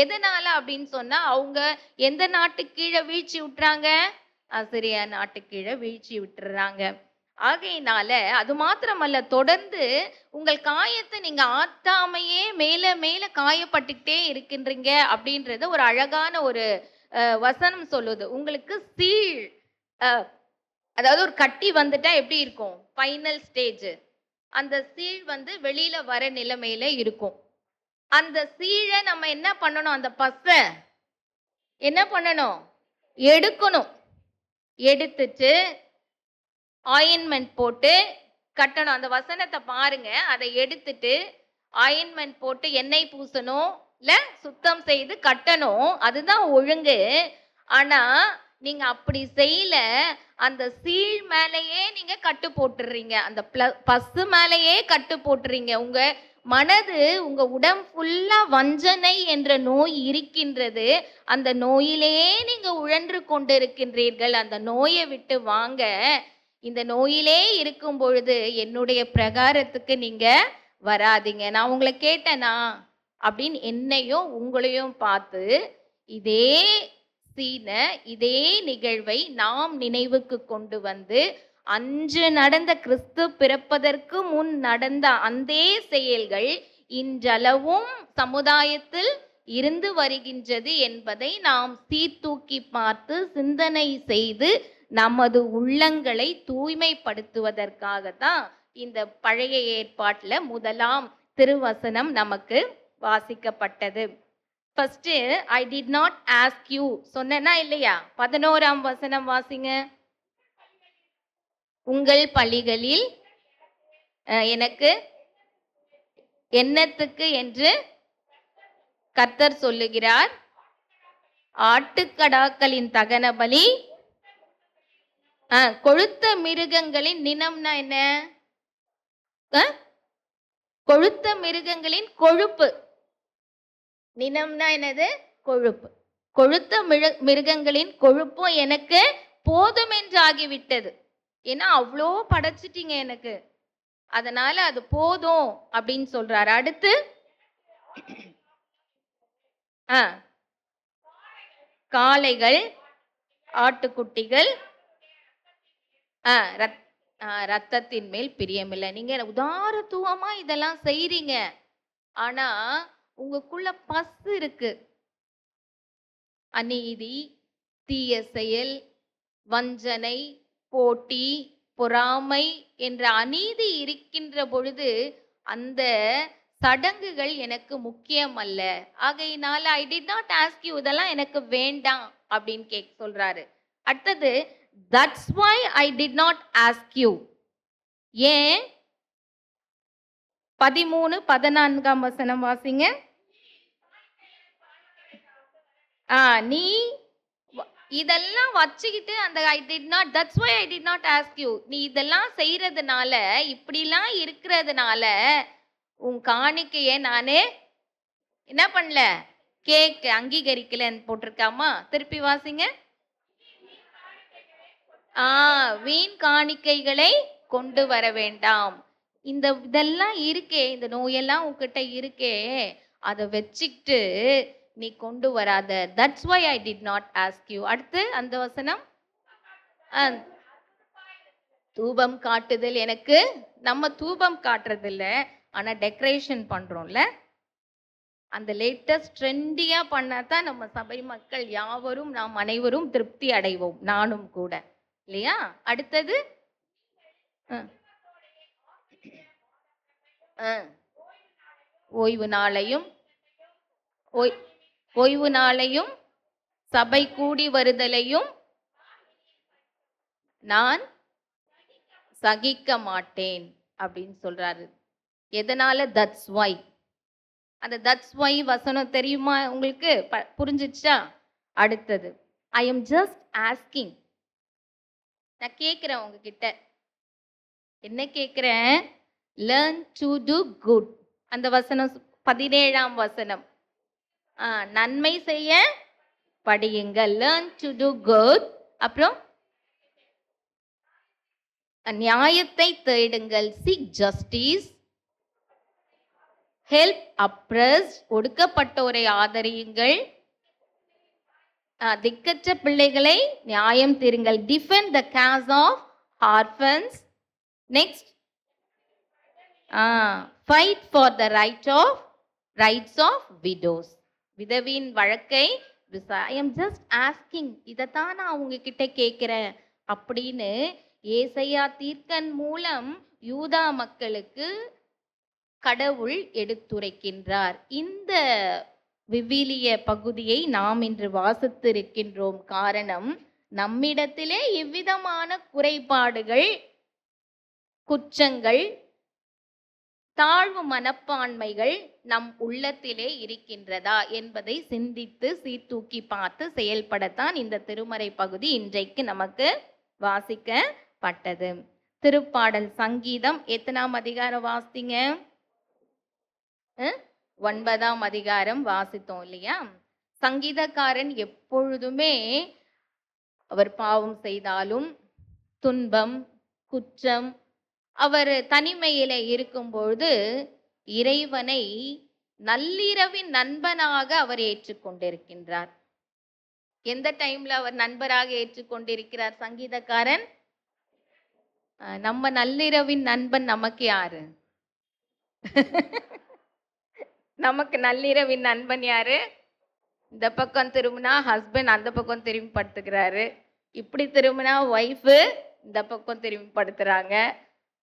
எதனால அப்படின்னு சொன்னா, அவங்க எந்த நாட்டு கீழே வீழ்ச்சி விட்டுறாங்க? அசிரியா நாட்டு கீழே வீழ்ச்சி விட்டுறாங்க. ஆகையினால அது மாத்திரமல்ல, தொடர்ந்து உங்கள் காயத்தை நீங்க ஆத்தாமையே மேல மேல காயப்பட்டுக்கிட்டே இருக்கின்றீங்க அப்படின்றது ஒரு அழகான ஒரு வசனம் சொல்லுது. உங்களுக்கு சீழ், அதாவது ஒரு கட்டி வந்துட்டா எப்படி இருக்கும்? Final stage. அந்த சீழ் வெளியில வர நிலைமையில இருக்கும். அந்த சீழை நம்ம என்ன பண்ணணும்? அந்த பசை என்ன பண்ணணும்? எடுக்கணும். எடுத்துட்டு ஆயின்மெண்ட் போட்டு கட்டணும். அந்த வசனத்தை பாருங்க. அதை எடுத்துட்டு ஆயின்மெண்ட் போட்டு எண்ணெய் பூசணும், இல்ல சுத்தம் செய்து கட்டணும். அதுதான் ஒழுங்கு. ஆனா நீங்க அப்படி செய்யல. அந்த சீழ் மேலேயே நீங்க கட்டு போட்டுறீங்க, அந்த பசு மேலேயே கட்டு போட்டுறீங்க. உங்க மனது, உங்க உடம்பு ஃபுல்லா வஞ்சனை என்ற நோய் இருக்கின்றது. அந்த நோயிலேயே நீங்க உழன்று கொண்டு இருக்கின்றீர்கள். அந்த நோயை விட்டு வாங்க. இந்த நோயிலே இருக்கும் பொழுது என்னுடைய பிரகாரத்துக்கு நீங்க வராதீங்க. நான் உங்களை கேட்டேனா அப்படின்னு என்னையும் உங்களையும் பார்த்து இதே இதே நிகழ்வை நாம் நினைவுக்கு கொண்டு வந்து, அன்று நடந்த கிறிஸ்து பிறப்பதற்கு முன் நடந்த அந்த செயல்கள் இன்றளவும் சமுதாயத்தில் இருந்து வருகின்றது என்பதை நாம் சீர்தூக்கி பார்த்து சிந்தனை செய்து நமது உள்ளங்களை தூய்மைப்படுத்துவதற்காகத்தான் இந்த பழைய ஏற்பாட்டுல முதலாம் திருவசனம் நமக்கு வாசிக்கப்பட்டது. First, I did not ask you சொன்னா இல்லையா? 11ஆம் வசனம் வாசிங்க. உங்கள் பள்ளிகளில் எனக்கு என்னத்துக்கு என்று கர்த்தர் சொல்லுகிறார். ஆட்டுக்கடாக்களின் தகன பலி, கொழுத்த மிருகங்களின் நினம்னா என்ன? கொழுத்த மிருகங்களின் கொழுப்பு. நினம்னா என்னது? கொழுப்பு. கொழுத்த மிருகங்களின் கொழுப்பும் எனக்கு போதும் என்று ஆகிவிட்டது. ஏன்னா அவ்வளோ படைச்சிட்டீங்க எனக்கு, அதனால அது போதும் அப்படின்னு சொல்றாரு. அடுத்து காளைகள், ஆட்டுக்குட்டிகள், ரத்தத்தின் மேல் பிரியமில்லை. நீங்க உதாரத்துவமா இதெல்லாம் செய்றீங்க, ஆனா உங்களுக்குள்ள பசு இருக்கு. அநீதி, தீய செயல், வஞ்சனை, போட்டி, பொறாமை என்ற அநீதி இருக்கின்ற பொழுது அந்த சடங்குகள் எனக்கு முக்கியம் அல்ல. ஆகையினால I did not ask you, இதெல்லாம் எனக்கு வேண்டாம் அப்படின்னு சொல்றாரு. அடுத்தது that's why I did not ask you. ஏன்? 13-14 வசனம் வாசிங்க. நீ இதெல்லாம் வச்சுக்கிட்டு அந்த I did not, that's why I did not ask you, நீ இதெல்லாம் செய்யறதுனால, இப்படிலாம் இருக்கிறதுனால உன் காணிக்கைய நானே என்ன பண்ணல, அங்கீகரிக்கலன்னு போட்டிருக்காமா. திருப்பி வாசிங்க. வீண் காணிக்கைகளை கொண்டு வர வேண்டாம். இதெல்லாம் இருக்கே, இந்த நோயெல்லாம் உன்கிட்ட இருக்கே, அதை வச்சுக்கிட்டு நீ கொண்டு வராத. That's why I did not ask you. அடுத்து அந்த வசனம், தூபம் காட்டுதல் எனக்கு, நம்ம தூபம் காட்டுறது இல்லை, ஆனா டெக்கரேஷன் பண்றோம்ல, அந்த லேட்டஸ்ட் ட்ரெண்டியா பண்ணாதான் நம்ம சபை மக்கள் யாவரும், நாம் அனைவரும் திருப்தி அடைவோம், நானும் கூட, இல்லையா? அடுத்தது ஓய்வு நாளையும் சபை கூடி வருதலையும் நான் சகிக்க மாட்டேன் அப்படின்னு சொல்றாரு. எதனால? That's why. அந்த தட்ஸ் வை வசனம் தெரியுமா உங்களுக்கு? புரிஞ்சிச்சா? அடுத்தது ஐ எம் ஜஸ்ட் ஆஸ்கிங். நான் கேட்கிறேன் உங்ககிட்ட, என்ன கேட்கிறேன்? Learn to do good. அந்த வசனம் 17ஆம் வசனம், நன்மை செய்ய படியுங்கள். Learn to do good. அப்புறம் நியாயத்தை தேடுங்கள். Seek justice. Help oppressed. ஒடுக்கப்பட்டோரை ஆதரியுங்கள். திக்கற்ற பிள்ளைகளை நியாயம் தீருங்கள். Defend the cause of orphans. Next, fight for the rights of widows. விதவியின் வழக்கை ஐ எம் ஜஸ்ட் ஆஸ்கிங். இதைத்தான் நான் உங்ககிட்ட கேட்கிறேன் அப்படின்னு ஏசையா தீர்க்கன் மூலம் யூதா மக்களுக்கு கடவுள் எடுத்துரைக்கின்றார். இந்த விவிலிய பகுதியை நாம் இன்று வாசித்திருக்கின்றோம். காரணம், நம்மிடத்திலே இவ்விதமான குறைபாடுகள், குற்றங்கள், தாழ்வு மனப்பான்மைகள் நம் உள்ளத்திலே இருக்கின்றதா என்பதை சிந்தித்து சீர்தூக்கி பார்த்து செயல்படத்தான் இந்த திருமறை பகுதி இன்றைக்கு நமக்கு வாசிக்கப்பட்டது. திருப்பாடல் சங்கீதம் எத்தனாம் அதிகாரம் வாசித்தீங்க? 9ஆம் அதிகாரம் வாசித்தோம் இல்லையா? சங்கீதக்காரன் எப்பொழுதுமே அவர் பாவம் செய்தாலும், துன்பம், குற்றம், அவர் தனிமையில இருக்கும்பொழுது இறைவனை நள்ளிரவின் நண்பனாக அவர் ஏற்றுக்கொண்டிருக்கின்றார். எந்த டைம்ல அவர் நண்பராக ஏற்றுக்கொண்டிருக்கிறார் சங்கீதக்காரன்? நம்ம நள்ளிரவின் நண்பன் நமக்கு யாரு? நமக்கு நள்ளிரவின் நண்பன் யாரு? இந்த பக்கம் திரும்பினா ஹஸ்பண்ட் அந்த பக்கம் திரும்பி படுத்துக்கிறாரு, இப்படி திரும்பினா ஒய்ஃபு இந்த பக்கம் திரும்பி படுத்துறாங்க,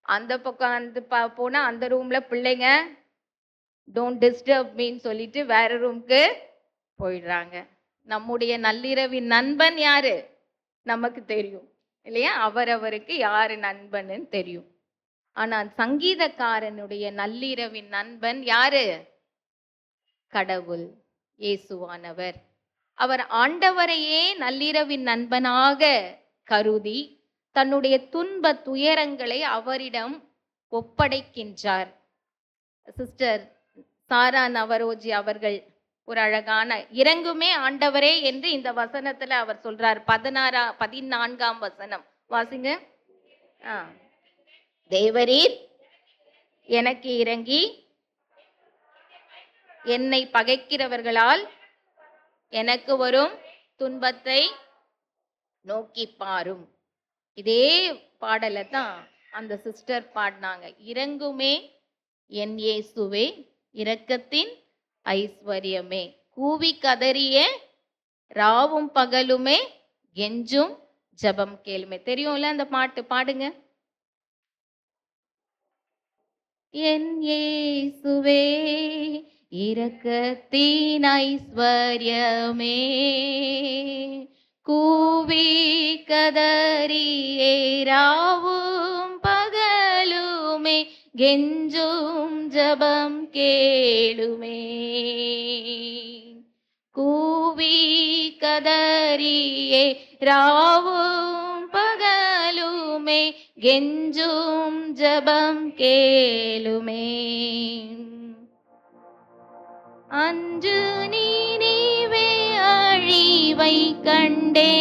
அந்த பக்கம் போனா அந்த ரூம்ல பிள்ளைங்க டோன்ட் டிஸ்டர்ப் மீன்னு சொல்லிட்டு வேற ரூம்க்கு போயிடுறாங்க. நம்முடைய நள்ளிரவின் நண்பன் யாரு? நமக்கு தெரியும் இல்லையா? அவரவருக்கு யாரு நண்பன்னு தெரியும். ஆனால் சங்கீதக்காரனுடைய நள்ளிரவின் நண்பன் யாரு? கடவுள், இயேசுவானவர். அவர் ஆண்டவரையே நள்ளிரவின் நண்பனாக கருதி தன்னுடைய துன்ப துயரங்களை அவரிடம் ஒப்படைக்கின்றார். சிஸ்டர் சாரா நவரோஜி அவர்கள் ஒரு அழகான இறங்குமே ஆண்டவரே என்று இந்த வசனத்துல அவர் சொல்றார். 14ஆம் வசனம் வாசிங்க. தேவரீர் எனக்கு இறங்கி என்னை பகைக்கிறவர்களால் எனக்கு வரும் துன்பத்தை நோக்கி பாரும். இதே பாடலை தான் அந்த சிஸ்டர் பாடினாங்க. இறங்குமே என் இயேசுவே, இரக்கத்தின் ஐஸ்வர்யமே, கூவி கதறிய ராவும் பகலுமே, கெஞ்சும் ஜெபம் கேளுமே. தெரியும்ல அந்த பாட்டு, பாடுங்க. என் இயேசுவே, இரக்கத்தின் ஐஸ்வர்யமே, கூவி கதறியே ராவும் பகலுமே, கெஞ்சும் ஜெபம் கேளுமே. கூவி கதறியே ராவும் பகலுமே, கெஞ்சும் ஜெபம் கேளுமே. அன்று நீனிவே அழிவை கண்டே,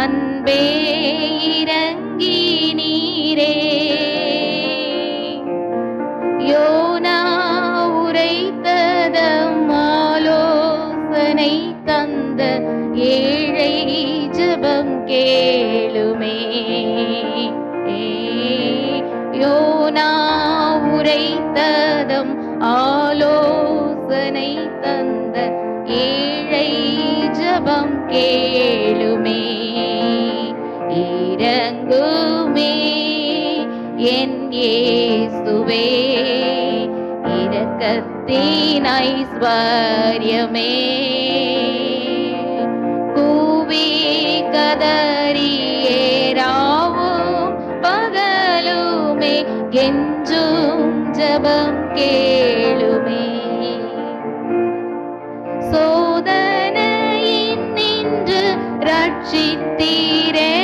அன்பே இறங்கி நீரே. யோனா உரைத்ததம் ஆலோசனை தந்த ஏழை ஜெபம் கேளுமே. யோனா உரைத்ததம் ஆலோசனை தந்த ஏழை ஜெபம் கேளுமே. இறங்குமே என் இயேசுவே, இரக்கத்தின் ஐஸ்வர்யமே, கூவி கதறியே ராவும் பகலுமே, கெஞ்சும் ஜெபம் கேளுமே. சோதனையின் நின்று ரட்சித்தீரே,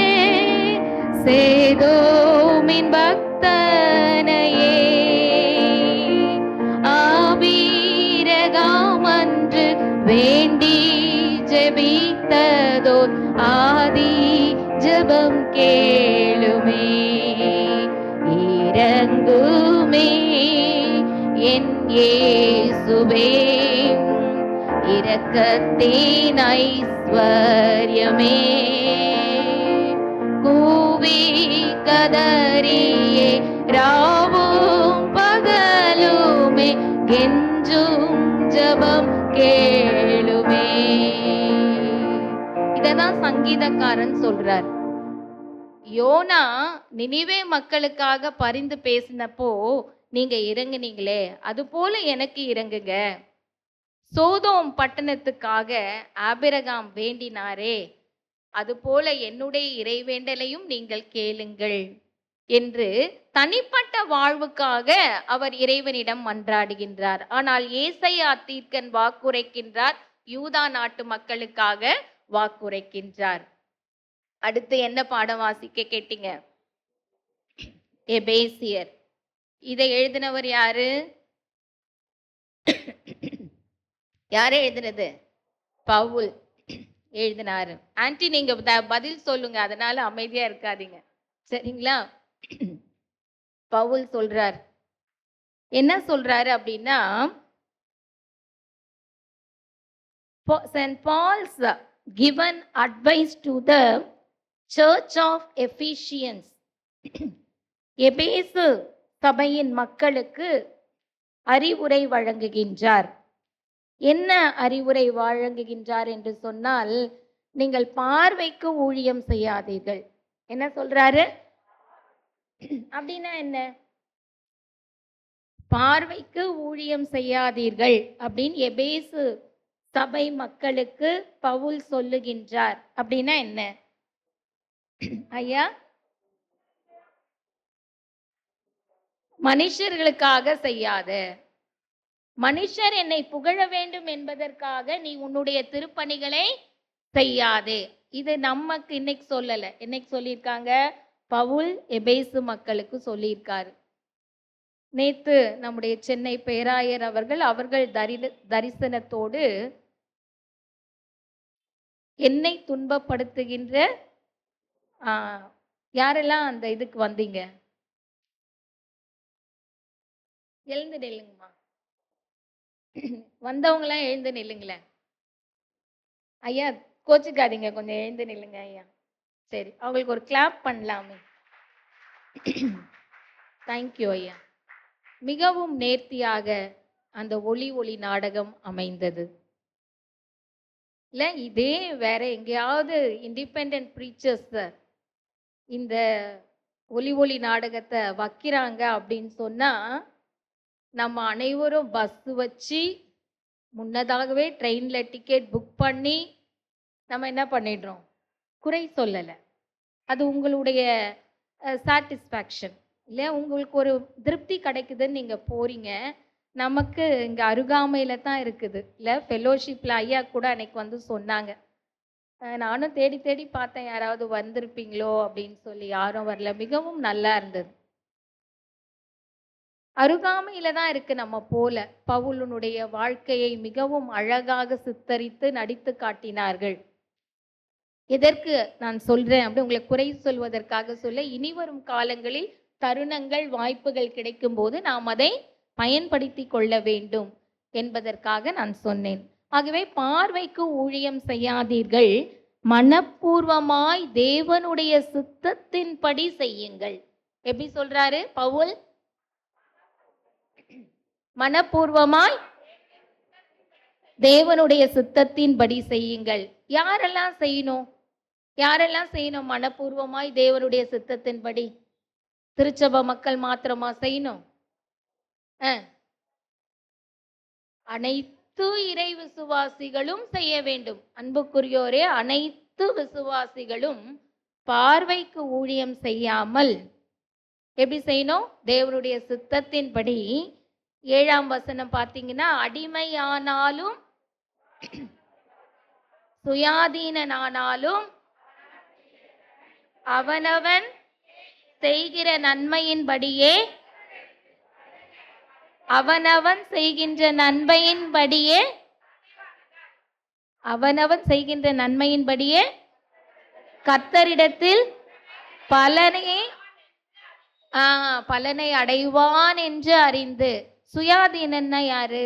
சேதோமின் பக்தனையே. ஆபீரகாமன்று வேண்டி ஜெபித்ததோர் ஆதி ஜெபம் கேளுமே. இறங்குமே என் இயேசுவே, இரக்கத்தின் ஐஸ்வர்யமே, கூவி கதறியே ராவும் பகலுமே, கெஞ்சும் ஜெபம் கேளுமே. இததான் சங்கீதக்காரன் சொல்றார். யோனா நினிவே மக்களுக்காக பரிந்து பேசினப்போ நீங்க இறங்குனீங்களே, அது போல எனக்கு இறங்குங்க. சோதோம் பட்டணத்துக்காக ஆபிரகாம் வேண்டினாரே, அதுபோல என்னுடைய இறைவேண்டலையும் நீங்கள் கேளுங்கள் என்று தனிப்பட்ட வாழ்வுக்காக அவர் இறைவனிடம் மன்றாடுகின்றார். ஆனால் ஏசாயா தீர்க்கன் வாக்குரைக்கின்றார், யூதா நாட்டு மக்களுக்காக வாக்குரைக்கின்றார். அடுத்து என்ன பாடம் வாசிக்க கேட்டீங்க? எபேசியர். இதை எழுதினவர் யாரு? யாரு எழுதினது? பவுல் எழுதினாரு. ஆன்டி நீங்க பதில் சொல்லுங்க, அதனால அமைதியா இருக்காதீங்க, சரிங்களா? பவுல் சொல்றார். என்ன சொல்றாரு அப்படின்னா, St. Paul's given advice to the Church of Ephesians. எபேசு சபையின் மக்களுக்கு அறிவுரை வழங்குகின்றார். என்ன அறிவுரை வழங்குகின்றார் என்று சொன்னால், நீங்கள் பார்வைக்கு ஊழியம் செய்யாதீர்கள். என்ன சொல்றாரு அப்படின்னா என்ன? பார்வைக்கு ஊழியம் செய்யாதீர்கள் அப்படின்னு எபேசு சபை மக்களுக்கு பவுல் சொல்லுகின்றார். அப்படின்னா என்ன ஐயா? மனுஷர்களுக்காக செய்யாத, மனுஷர் என்னை புகழ வேண்டும் என்பதற்காக நீ உன்னுடைய திருப்பணிகளை செய்யாதே. இது நமக்கு இன்னைக்கு சொல்லல, என்னைக்கு சொல்லியிருக்காங்க? பவுல் எபேசு மக்களுக்கு சொல்லியிருக்காரு. நேத்து நம்முடைய சென்னை பேராயர் அவர்கள் தரிசனத்தோடு என்னை துன்பப்படுத்துகின்ற யாரெல்லாம் அந்த இதுக்கு வந்தீங்க? எழுந்து நில்லுங்கம்மா. வந்தவங்களாம் எழுந்து நில்லுங்களேன். ஐயா கோச்சுக்காதீங்க, கொஞ்சம் எழுந்து நில்லுங்க ஐயா. சரி, அவங்களுக்கு ஒரு கிளாப் பண்ணலாமே. தேங்க்யூ ஐயா. மிகவும் நேர்த்தியாக அந்த ஒளி நாடகம் அமைந்தது. இல்லை, இதே வேற எங்கேயாவது இண்டிபெண்ட் ப்ரீச்சர்ஸ் இந்த ஒளி நாடகத்தை வைக்கிறாங்க அப்படின்னு சொன்னா நம்ம அனைவரும் பஸ் வச்சு முன்னதாகவே ட்ரெயினில் டிக்கெட் புக் பண்ணி நம்ம என்ன பண்ணிடுறோம்? குறை சொல்லலை. அது உங்களுடைய சாட்டிஸ்ஃபேக்ஷன் இல்லை, உங்களுக்கு ஒரு திருப்தி கிடைக்குதுன்னு நீங்கள் போகிறீங்க. நமக்கு இங்கே அருகாமையில் தான் இருக்குது இல்லை. ஃபெலோஷிப்பில் ஐயா கூட அன்னைக்கு வந்து சொன்னாங்க. நானும் தேடி தேடி பார்த்தேன் யாராவது வந்திருப்பீங்களோ அப்படின்னு சொல்லி. யாரும் வரல. மிகவும் நல்லா இருந்தது. அருகாமையில தான் இருக்கு. நம்ம போல பவுலனுடைய வாழ்க்கையை மிகவும் அழகாக சித்தரித்து நடித்து காட்டினார்கள். எதற்கு நான் சொல்றேன் அப்படி உங்களை குறை சொல்வதற்காக சொல்ல, இனி வரும் காலங்களில் தருணங்கள் வாய்ப்புகள் கிடைக்கும் போது நாம் அதை பயன்படுத்தி கொள்ள வேண்டும் என்பதற்காக நான் சொன்னேன். ஆகவே பார்வைக்கு ஊழியம் செய்யாதீர்கள், மனப்பூர்வமாய் தேவனுடைய சித்தத்தின்படி செய்யுங்கள். எப்படி சொல்றாரு பவுல்? மனப்பூர்வமாய் தேவனுடைய சித்தத்தின்படி செய்யுங்கள். யாரெல்லாம் செய்யணும்? யாரெல்லாம் செய்யணும் மனப்பூர்வமாய் தேவனுடைய சித்தத்தின்படி? திருச்சபை மக்கள் மாத்திரமா செய்யணும்? அனைத்து இறை விசுவாசிகளும் செய்ய வேண்டும். அன்புக்குரியோரே, அனைத்து விசுவாசிகளும் பார்வைக்கு ஊழியம் செய்யாமல் எப்படி செய்யணும்? தேவனுடைய சித்தத்தின்படி. 7ஆம் வசனம் பார்த்தீங்கன்னா, அடிமையானாலும் சுயாதீனனானாலும் அவனவன் செய்கிற நன்மையின்படியே அவனவன் செய்கின்ற நன்மையின்படியே கர்த்தரிடத்தில் பலனை அடைவான் என்று அறிந்து. சுயாதீனன்னா யாரு?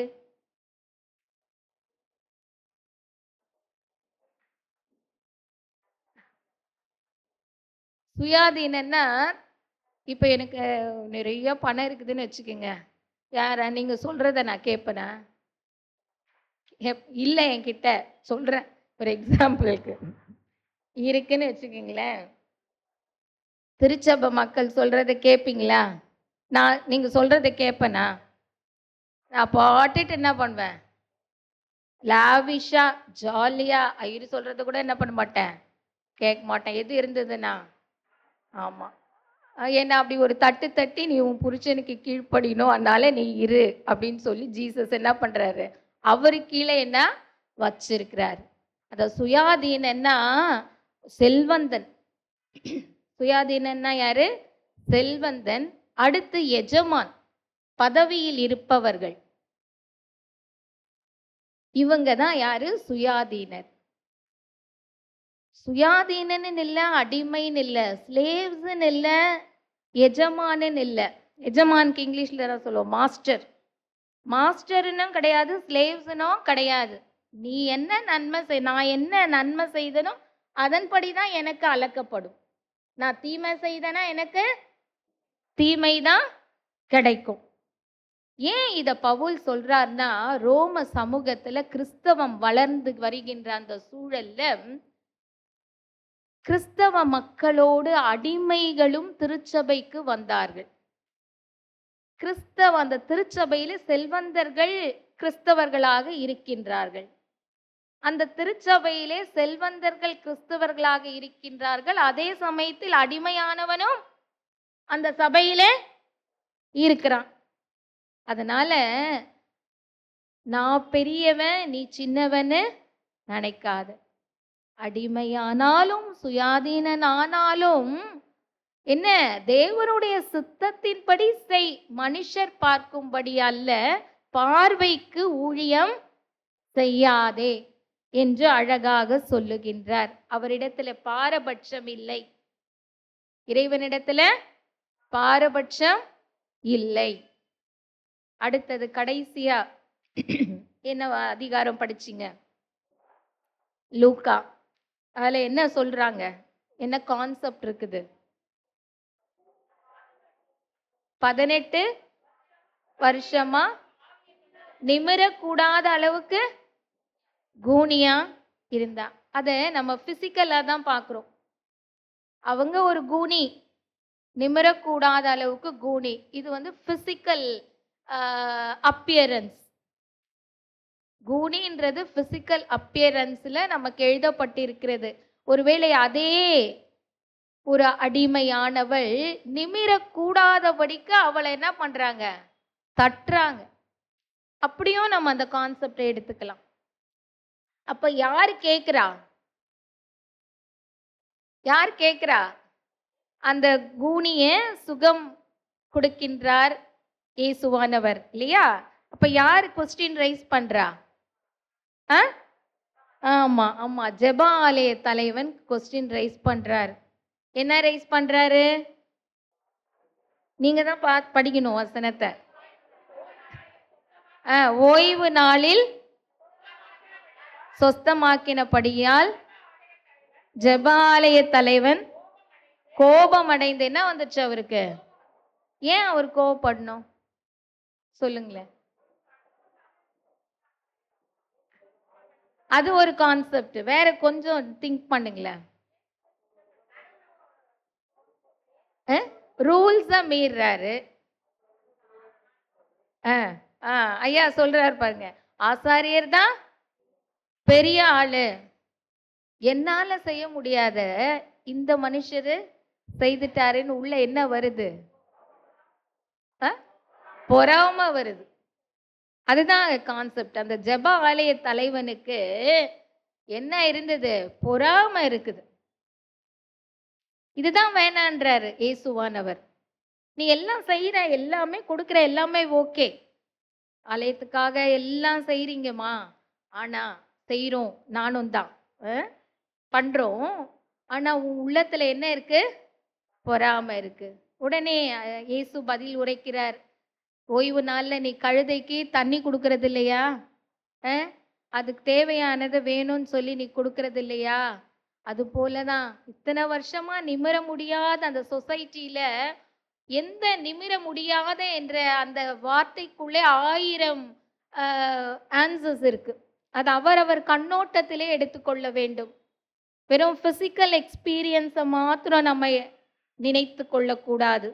சுயாதீனன்னா இப்ப எனக்கு நிறைய பணம் இருக்குதுன்னு வச்சுக்கோங்க. யாரா நீங்க சொல்றத நான் கேட்பேனா? இல்லை, என்கிட்ட சொல்றேன் ஒரு எக்ஸாம்பிளுக்கு இருக்குன்னு வச்சுக்கோங்களேன். திருச்சபை மக்கள் சொல்றதை கேட்பீங்களா? நீங்க சொல்றதை கேட்பேனா? நான் பாட்டுட்டு என்ன பண்ணுவேன்? லாவிஷா ஜாலியா ஐயரு சொல்றதை கூட என்ன பண்ண மாட்டேன், கேட்க மாட்டேன். எது இருந்ததுன்னா, ஆமா, என்ன அப்படி ஒரு தட்டு தட்டி நீ உன் புருஷனுக்கு கீழ்ப்படியணும், அதனால நீ இரு அப்படின்னு சொல்லி ஜீசஸ் என்ன பண்றாரு? அவரு கீழே என்ன வச்சிருக்கிறாரு. அத சுயாதீனன்னா செல்வந்தன். சுயாதீனன்னா யாரு? செல்வந்தன். அடுத்து எஜமான், பதவியில் இருப்பவர்கள். இவங்க தான் யாரு? சுயாதீனர். சுயாதீனன்னு இல்லை, அடிமைன்னு இல்லை, ஸ்லேவ்ஸ்ன்னு இல்லை, எஜமானன்னு இல்லை. எஜமானுக்கு இங்கிலீஷ்ல தான் சொல்லுவோம் மாஸ்டர். மாஸ்டர்னும் கிடையாது, ஸ்லேவ்ஸ்னும் கிடையாது. நீ என்ன நன்மை நான் என்ன நன்மை செய்தனோ அதன்படி தான் எனக்கு அளக்கப்படும். நான் தீமை செய்தனா எனக்கு தீமை தான் கிடைக்கும். ஏன் இத பவுல் சொல்றாருன்னா, ரோம சமூகத்துல கிறிஸ்தவம் வளர்ந்து வருகின்ற அந்த சூழல்ல கிறிஸ்தவ மக்களோடு அடிமைகளும் திருச்சபைக்கு வந்தார்கள். அந்த திருச்சபையில செல்வந்தர்கள் கிறிஸ்தவர்களாக இருக்கின்றார்கள். அந்த திருச்சபையிலே செல்வந்தர்கள் கிறிஸ்தவர்களாக இருக்கின்றார்கள். அதே சமயத்தில் அடிமையானவனும் அந்த சபையிலே இருக்கிறான். அதனால நான் பெரியவன் நீ சின்னவன்னு நினைக்காத. அடிமையானாலும் சுயாதீனனானாலும் என்ன? தேவனுடைய சித்தத்தின்படி செய், மனுஷர் பார்க்கும்படி அல்ல, பார்வைக்கு ஊழியம் செய்யாதே என்று அழகாக சொல்லுகின்றார். அவரிடத்துல பாரபட்சம் இல்லை, இறைவனிடத்துல பாரபட்சம் இல்லை. அடுத்தது கடைசியா என்ன அதிகாரம் படிச்சீங்க? லூக்கா. அதுல என்ன சொல்றாங்க? என்ன கான்செப்ட் இருக்குது? 18 வருஷமா நிமிரக்கூடாத அளவுக்கு கூனியா இருந்தா. அதை நம்ம பிசிக்கலா தான் பார்க்குறோம். அவங்க ஒரு கூனி, நிமிரக்கூடாத அளவுக்கு கூனி. இது வந்து பிசிக்கல் அப்பியரன்ஸ். கூனின்றது பிசிக்கல் அப்பியரன்ஸ்ல நமக்கு எழுதப்பட்டிருக்கிறது. ஒருவேளை அதே ஒரு அடிமையானவள் நிமிரக்கூடாதபடிக்கு அவளை என்ன பண்றாங்க? தட்டுறாங்க. அப்படியும் நம்ம அந்த கான்செப்டை எடுத்துக்கலாம். அப்ப யார் கேக்குறா? யார் கேக்குறா? அந்த கூனிய சுகம் கொடுக்கின்றார் இயேசுவானவர் இல்லையா? அப்ப யார் கொஸ்டின் ரைஸ் பண்றா? ஆமா ஆமா, ஜெப ஆலய தலைவன் கொஸ்டின் ரைஸ் பண்றார். என்ன ரைஸ் பண்றாரு? நீங்க தான் படிக்கணும் வசனத்தை. ஓய்வு நாளில் சொஸ்தமாக்கினபடியால் ஜெப ஆலய தலைவன் கோபம் அடைந்து என்ன வந்துச்சு அவருக்கு? ஏன் அவர் கோபப்படணும் சொல்லுங்களேன். அது ஒரு கான்செப்ட். வேற கொஞ்சம் திங்க் பண்ணுங்களேன். ரூல்ஸ மீறாரு. ஐயா சொல்றாரு பாருங்க, ஆசாரியர் தான் பெரிய ஆளு, என்னால செய்ய முடியாத இந்த மனுஷரு செய்துட்டாருன்னு உள்ள என்ன வருது? பொறாம வருது. அதுதான் கான்செப்ட். அந்த ஜெப ஆலய தலைவனுக்கு என்ன இருந்தது? பொறாம இருக்குது. இதுதான் வேணான்றாரு இயேசுவானவர். நீ எல்லாம் செய்யற, எல்லாமே கொடுக்குற, எல்லாமே ஓகே, ஆலயத்துக்காக எல்லாம் செய்றீங்கம்மா, ஆனா செய்றோம், நானும் தான் பண்றோம், ஆனா உன் உள்ளத்துல என்ன இருக்கு? பொறாம இருக்கு. உடனே இயேசு பதில் உரைக்கிறார், ஓய்வு நாள்ல நீ கழுதைக்கு தண்ணி கொடுக்கறது இல்லையா? அதுக்கு தேவையானது வேணும்னு சொல்லி நீ கொடுக்கறது இல்லையா? அது போலதான் இத்தனை வருஷமா நிமிர முடியாத அந்த சொசைட்டில, எந்த நிமிர முடியாத என்ற அந்த வார்த்தைக்குள்ளே 1000 ஆன்சர்ஸ் இருக்கு. அது அவரவர் கண்ணோட்டத்திலே எடுத்துக்கொள்ள வேண்டும். வெறும் பிசிக்கல் எக்ஸ்பீரியன்ஸை மாத்திரம் நம்ம நினைத்து கொள்ளக்கூடாது.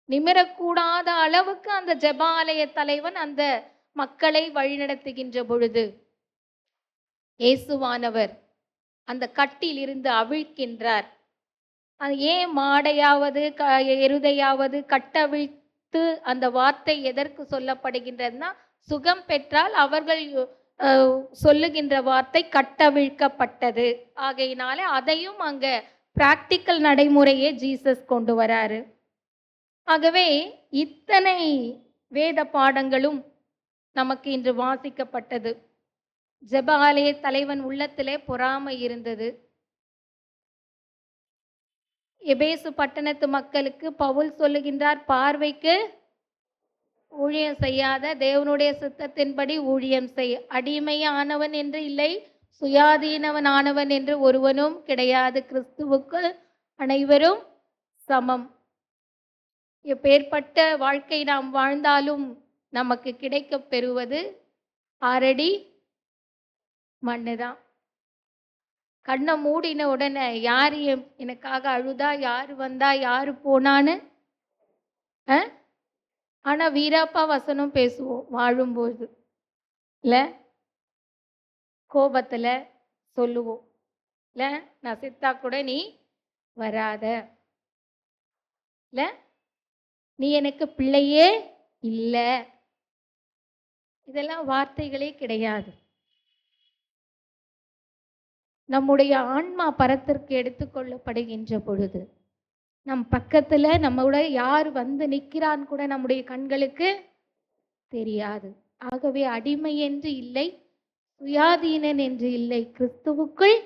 நிமிரக்கூடாத அளவுக்கு அந்த ஜெபாலய தலைவன் அந்த மக்களை வழிநடத்துகின்ற பொழுது இயேசுவானவர் அந்த கட்டில் இருந்து அவிழ்க்கின்றார். அது ஏன் மாடையாவது எருதையாவது கட்டவிழ்த்து அந்த வார்த்தை எதற்கு சொல்லப்படுகின்றதுன்னா, சுகம் பெற்றால் அவர்கள் சொல்லுகின்ற வார்த்தை கட்டவிழ்க்கப்பட்டது. ஆகையினால அதையும் அங்க பிராக்டிக்கல் நடைமுறையே ஜீசஸ் கொண்டு வராரு. ஆகவே இத்தனை வேத பாடங்களும் நமக்கு இன்று வாசிக்கப்பட்டது. ஜெப ஆலய தலைவன் உள்ளத்திலே பொறாமை இருந்தது. எபேசு பட்டணத்து மக்களுக்கு பவுல் சொல்லுகின்றார், பார்வைக்கு ஊழியம் செய்யாத, தேவனுடைய சித்தத்தின்படி ஊழியம் செய். அடிமையானவன் என்று இல்லை, சுயாதீனவன் ஆனவன் என்று ஒருவனும் கிடையாது, கிறிஸ்துவுக்கு அனைவரும் சமம். எப்பேற்பட்ட வாழ்க்கை நாம் வாழ்ந்தாலும் நமக்கு கிடைக்க பெறுவது 6 அடி மண்ணுதான். கண்ணை மூடின உடனே யார் எனக்காக அழுதா, யாரு வந்தா, யாரு போனான்னு ஆனா வீராப்பா வசனம் பேசுவோம் வாழும்போது, இல்ல கோபத்துல சொல்லுவோம், இல்ல நான் செத்தா கூட நீ வராத, இல்ல நீ எனக்கு பிள்ளையே இல்லை. இதெல்லாம் வார்த்தைகளே கிடையாது. நம்முடைய ஆன்மா பரத்திற்கு எடுத்துக்கொள்ளப்படுகின்ற பொழுது நம் பக்கத்துல நம்மோட யார் வந்து நிற்கிறான் கூட நம்முடைய கண்களுக்கு தெரியாது. ஆகவே அடிமை என்று இல்லை, சுயாதீனன் என்று இல்லை, கிறிஸ்துவுக்குள்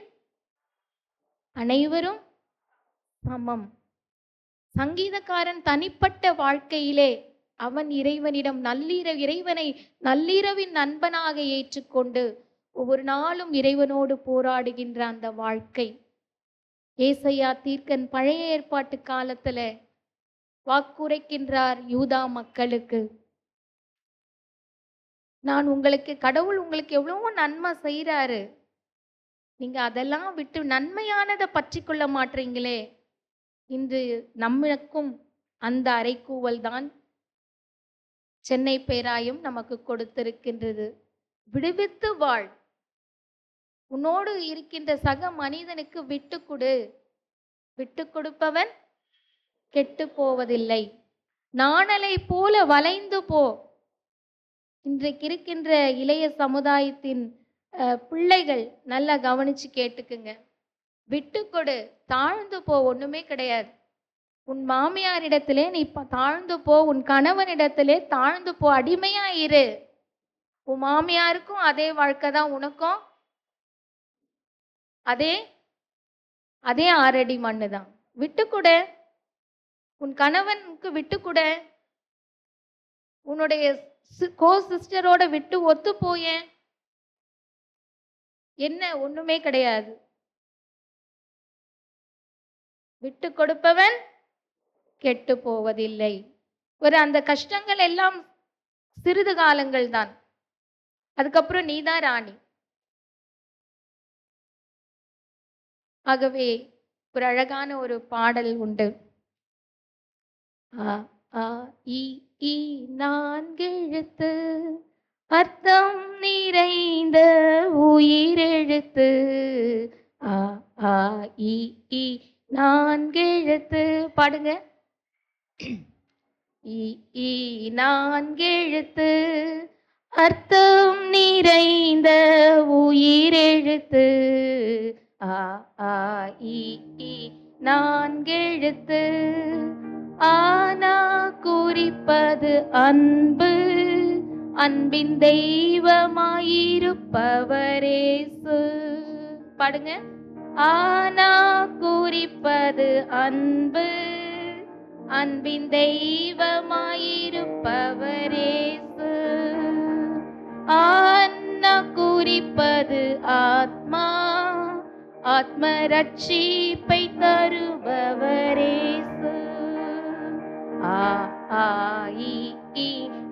அனைவரும் சமம். சங்கீதக்காரன் தனிப்பட்ட வாழ்க்கையிலே அவன் இறைவனை நள்ளிரவின் நண்பனாக ஏற்றுக்கொண்டு ஒவ்வொரு நாளும் இறைவனோடு போராடுகின்ற அந்த வாழ்க்கை. ஏசையா தீர்க்கன் பழைய ஏற்பாட்டு காலத்துல வாக்குரைக்கின்றார் யூதா மக்களுக்கு, கடவுள் உங்களுக்கு எவ்வளவோ நன்மை செய்யறாரு, நீங்க அதெல்லாம் விட்டு நன்மையானதை பற்றி கொள்ள மாட்டீங்களே. இன்று நம்மளுக்கும் அந்த அறைக்கூவல் தான் சென்னை பேராயம் நமக்கு கொடுத்திருக்கின்றது. விடுவித்து வாழ், உன்னோடு இருக்கின்ற சக மனிதனுக்கு விட்டு கொடு, விட்டு கொடுப்பவன் கெட்டு போவதில்லை. நாணலை போல வளைந்து போ. இன்றைக்கு இருக்கின்ற இளைய சமுதாயத்தின் பிள்ளைகள் நல்லா கவனிச்சு கேட்டுக்குங்க. விட்டு கொடு, தாழ்ந்து போ, ஒண்ணுமே கிடையாது. உன் மாமியாரிடத்திலே நீ தாழ்ந்து போ, உன் கணவனிடத்திலே தாழ்ந்து போ, அடிமையா இரு. உன் மாமியாருக்கும் அதே வாழ்க்கை தான், உனக்கும் அதே 6 அடி மண்ணு தான். விட்டு கொடு, உன் கணவனுக்கு விட்டு கொடு, உன்னுடைய சிஸ்டரோட விட்டு ஒத்து போய என்ன, ஒண்ணுமே கிடையாது. விட்டு கொடுப்பவன் கெட்டு போவதில்லை. அந்த கஷ்டங்கள் எல்லாம் சிறிது காலங்கள் தான், அதுக்கப்புறம் நீதான் ராணி. ஆகவே ஒரு அழகான ஒரு பாடல் உண்டு. ஆ ஆ இ ஈ 4 எழுத்து, அர்த்தம் நிறைந்த உயிரெழுத்து. ஆ ஆ இ ஈ 4 எழுத்து. பாடுங்க. இ ஈ 4 எழுத்து, அர்த்தம் நிறைந்த உயிரெழுத்து. ஆ ஆ இ ஈ 4 எழுத்து, ஆனா குறிப்பது அன்பு, அன்பின் தெய்வமாயிருப்பவரேசு. பாடுங்க. ஆனா குறிப்பது அன்பு, அன்பின் தெய்வமாயிருப்பவரேசு. ஆனா குறிப்பது ஆத்மா, ஆத்ம ரட்சிப்பை தருபவரேசு. ஆ ஆ இ ஈ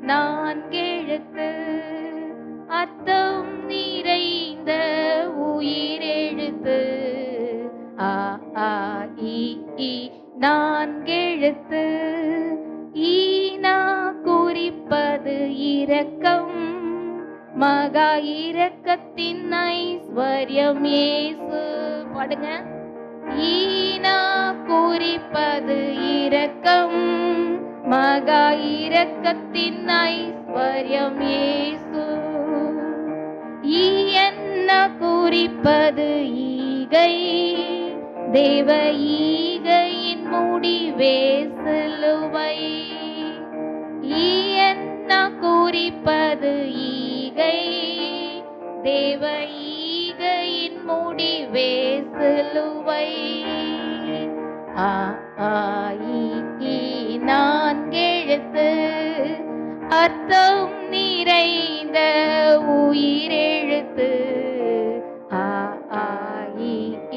4 எழுத்து, அர்த்தம் நிறைந்த உயிரெழுத்து. ஆ ஆ இ ஈ 4 எழுத்து, ஈனா குறிப்பது இரக்கம், மகா இரக்கத்தின் ஐஸ்வர்யம் இயேசு. பாடுங்க. ஈனா குறிப்பது இரக்கம், மகா இரக்கத்தின் ஐஸ்வர்யம் இயேசு. ஈ என்ன குறிப்பது ஈகை, தேவ ஈகையின் முடிவே சிலுவை. ஈ என்ன குறிப்பது ஈகை, தேவ ஈகையின் முடிவே சிலுவை. ஆ ஆ இ ஈ 4 எழுத்து, அர்த்தம் நிறைந்த உயிரெழுத்து. ஆ ஆ இ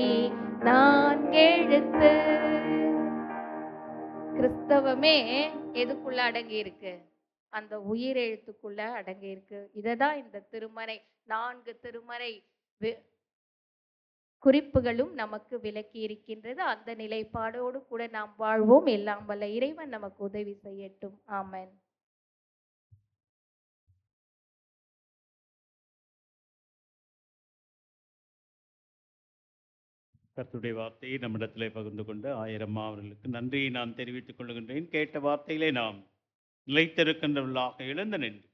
ஈ 4 எழுத்து. கிறிஸ்தவமே எதுக்குள்ள அடங்கி இருக்கு? அந்த உயிரெழுத்துக்குள்ள அடங்கி இருக்கு. இததான் இந்த திருமறை 4 திருமறை குறிப்புகளும் நமக்கு விளக்கி இருக்கின்றது. அந்த நிலைப்பாடோடு கூட நாம் வாழ்வோம். எல்லாம் வல்ல இறைவன் நமக்கு உதவி செய்யட்டும். ஆமென். கர்த்தருடைய வார்த்தையை நம்மிடத்திலே பகிர்ந்து கொண்டு 1000 அவர்களுக்கு நன்றியை நான் தெரிவித்துக் கொள்கின்றேன். கேட்ட வார்த்தையிலே நாம் நிலைத்திருக்கின்றவர்களாக எழுந்து நின்று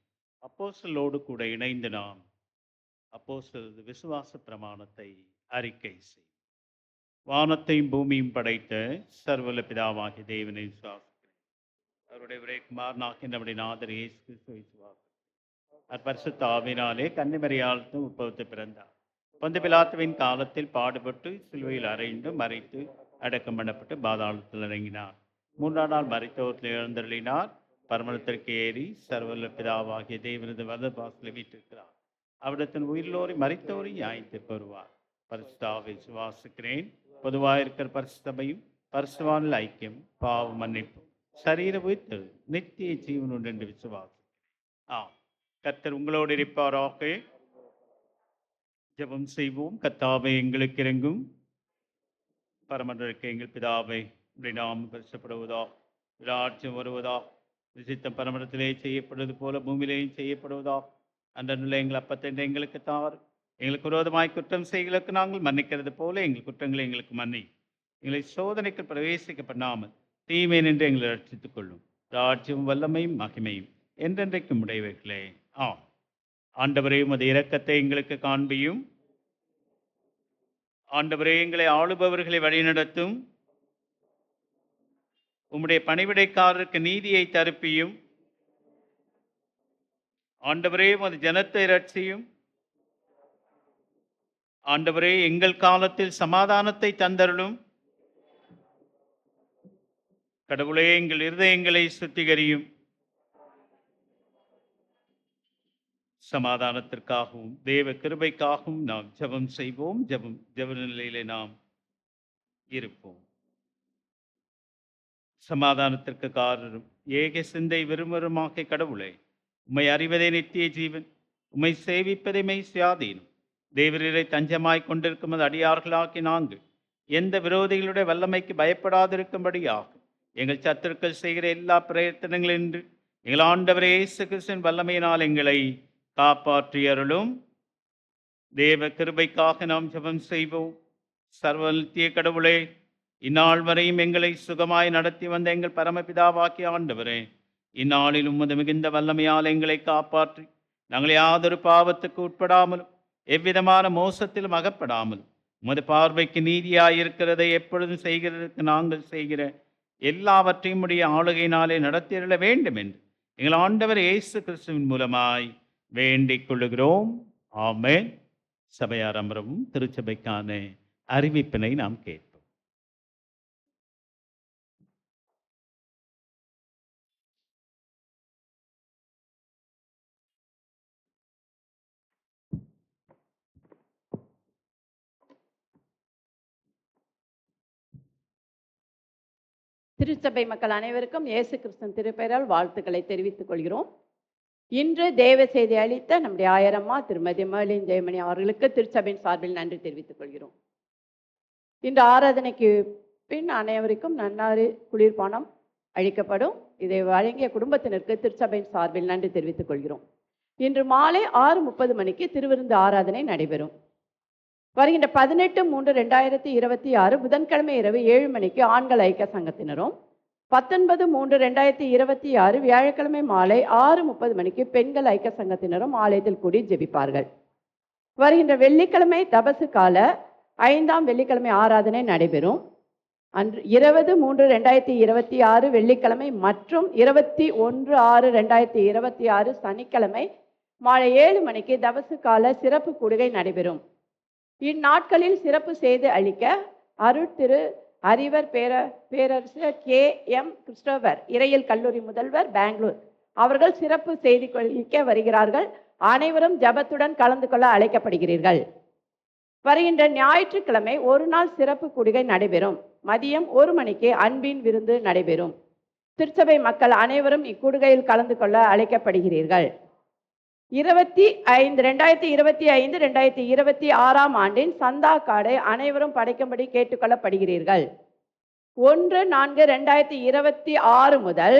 அப்போஸ்தலரோடு கூட இணைந்து நாம் அப்போஸ்தலர் விசுவாச பிரமாணத்தை அறிக்கை செய்வோம். வானத்தையும் பூமியும் படைத்த சர்வல பிதாவாகிய தேவனை விசுவாசிக்கிறேன். அவருடைய ஒரே குமாரனாகிய நம்முடைய நாதர் இயேசு கிறிஸ்துவை விசுவாசிக்கிறேன். பரிசுத்த ஆவியினாலே கன்னிமரியால் உற்பவத்தை பிறந்தார். பொந்து பிலாத்துவின் காலத்தில் பாடுபட்டு சிலுவையில் அறைந்து மறைத்து அடக்கம் பண்ணப்பட்டு பாதாளத்தில் இறங்கினார். 3ஆம் நாள் மரித்தோரில் எழுந்தருளினார். பரமளத்திற்கு ஏறி சர்வல பிதாவாகிய தேவனது வலது பாசலை வீட்டிருக்கிறார். அவரிடத்தின் உயிரிலோரை மரித்தோரை நியாயத்திற்கு வருவார். பரிசுத்த ஆவியை விசுவாசிக்கிறேன். பொதுவாக இருக்கிற பரிசுத்தமையும் பரிசுவானில் ஐக்கியம், பாவ மன்னிப்பு, சரீர உயிர்த்தெழு, நித்திய ஜீவன் உண்டு என்று விசுவாசிக்கிறேன். கர்த்தர் உங்களோடு இருப்பாராக. ஜெபம் செய்வோம். கர்த்தாவே, எங்களுக்கு இறங்கும். பரமண்டலுக்கு எங்கள் பிதாவே, உம்முடைய நாமம் பரிசுத்தப்படுவதா, ராஜ்யம் வருவதா, விசித்தம் பரமண்டலத்திலே செய்யப்படுவது போல பூமியிலேயும் செய்யப்படுவதா. அன்றனுள்ள எங்கள் அப்பத்தை எங்களுக்கு தார். எங்களுக்கு விரோதமாய் குற்றம் செய்களுக்கு நாங்கள் மன்னிக்கிறது போல எங்கள் குற்றங்களை எங்களுக்கு மன்னி. எங்களை சோதனைக்கு பிரவேசிக்க பண்ணாமல் தீமை நின்று எங்களை ரட்சித்துக் கொள்ளும். ராஜ்யம் வல்லமையும் மகிமையும் என்றென்றைக்கும் உடையவைகளே. ஆண்டவரே, உமது இரக்கத்தை எங்களுக்கு காண்பியும். ஆண்டவரே, எங்களை ஆளுபவர்களை வழிநடத்தும். உம்முடைய பணிவிடைக்காரருக்கு நீதியை தருப்பியும். ஆண்டவரே, உமது ஜனத்தை ரட்சியும். ஆண்டவரே, எங்கள் காலத்தில் சமாதானத்தை தந்தருளும். கடவுளே, எங்கள் இருதயங்களை சுத்திகரியும். சமாதானத்திற்காகவும் தேவ கிருபைக்காகவும் நாம் ஜெபம் செய்வோம். ஜெப நிலையிலே நாம் இருப்போம். சமாதானத்திற்கு காரணம் ஏக சிந்தை விரும்புமாகிய கடவுளே, உம்மை அறிவதே நித்திய ஜீவன், உம்மை சேவிப்பதே மெய் சுயாதீனம். தேவரீரை தஞ்சமாய் கொண்டிருக்கும் அடியார்களாக்கி நாங்கள் எந்த விரோதிகளுடைய வல்லமைக்கு பயப்படாதிருக்கும்படியாக எங்கள் சத்துருக்கள் செய்கிற எல்லா பிரயத்தனங்களின்று எங்கள் ஆண்டவரே இயேசு கிறிஸ்துவின் வல்லமையினால் எங்களை காப்பாற்றி அருளும். தேவ கிருபைக்காக நாம் ஜெபம் செய்வோம். சர்வநித்திய கடவுளே, இந்நாள் வரையும் எங்களை சுகமாய் நடத்தி வந்த எங்கள் பரமபிதாவாக்கிய ஆண்டவரே, இந்நாளில் உமது மிகுந்த வல்லமையால் எங்களை காப்பாற்றி நாங்கள் யாதொரு பாவத்துக்கு உட்படாமலும் எவ்விதமான மோசத்திலும் அகப்படாமலும் உமது பார்வைக்கு நீதியாயிருக்கிறதை எப்பொழுதும் செய்கிறதற்கு நாங்கள் செய்கிற எல்லாவற்றையும் உடைய ஆளுகையினாலே நடத்திட வேண்டும் என்று எங்கள் ஆண்டவர் இயேசு கிறிஸ்துவின் மூலமாய் வேண்டிக் கொள்ளுகிறோம். ஆமென். சபையார் அமரவும். திருச்சபைக்கான அறிவிப்பினை நாம் கேட்போம். திருச்சபை மக்கள் அனைவருக்கும் இயேசு கிறிஸ்துவின் திருப்பெயரால் வாழ்த்துக்களை தெரிவித்துக் கொள்கிறோம். இன்று தேவ செய்தி அளித்த நம்முடைய ஆயரம்மா திருமதி மேலின் ஜெயமணி அவர்களுக்கு திருச்சபையின் சார்பில் நன்றி தெரிவித்துக் கொள்கிறோம். இன்று ஆராதனைக்கு பின் அனைவருக்கும் நன்னாறு குளிர்பானம் அளிக்கப்படும். இதை வழங்கிய குடும்பத்தினருக்கு திருச்சபையின் சார்பில் நன்றி தெரிவித்துக் கொள்கிறோம். இன்று மாலை 6:30 மணிக்கு திருவிருந்து ஆராதனை நடைபெறும். வருகின்ற 18/3/2026 புதன்கிழமை இரவு 7 மணிக்கு ஆண்கள் ஐக்கிய சங்கத்தினரும், 19/3/2026 வியாழக்கிழமை மாலை 6:30 மணிக்கு பெண்கள் ஐக்கிய சங்கத்தினரும் ஆலயத்தில் கூடி ஜெபிப்பார்கள். வருகின்ற வெள்ளிக்கிழமை தபசு கால 5ஆம் வெள்ளிக்கிழமை ஆராதனை நடைபெறும். அன்று 20/3/2026 வெள்ளிக்கிழமை மற்றும் 21/6/2026 சனிக்கிழமை மாலை 7 மணிக்கு தபசு கால சிறப்பு கூடுகை நடைபெறும். இந்நாட்களில் சிறப்பு செய்து அளிக்க அருட்திரு அறிவர் பேரரசர் K.M. கிறிஸ்டோபர் இறையியல் கல்லூரி முதல்வர் பெங்களூர் அவர்கள் சிறப்பு செய்தி அளிக்க வருகிறார்கள். அனைவரும் ஜபத்துடன் கலந்து கொள்ள அழைக்கப்படுகிறீர்கள். வருகின்ற ஞாயிற்றுக்கிழமை ஒரு நாள் சிறப்பு கூடுகை நடைபெறும். மதியம் 1 மணிக்கு அன்பின் விருந்து நடைபெறும். திருச்சபை மக்கள் அனைவரும் இக்கூடுகையில் கலந்து கொள்ள அழைக்கப்படுகிறீர்கள். 2025-2026 ஆண்டின் சந்தா கார்டை அனைவரும் படைக்கும்படி கேட்டுக்கொள்ளப்படுகிறீர்கள். 1/4/2026 முதல்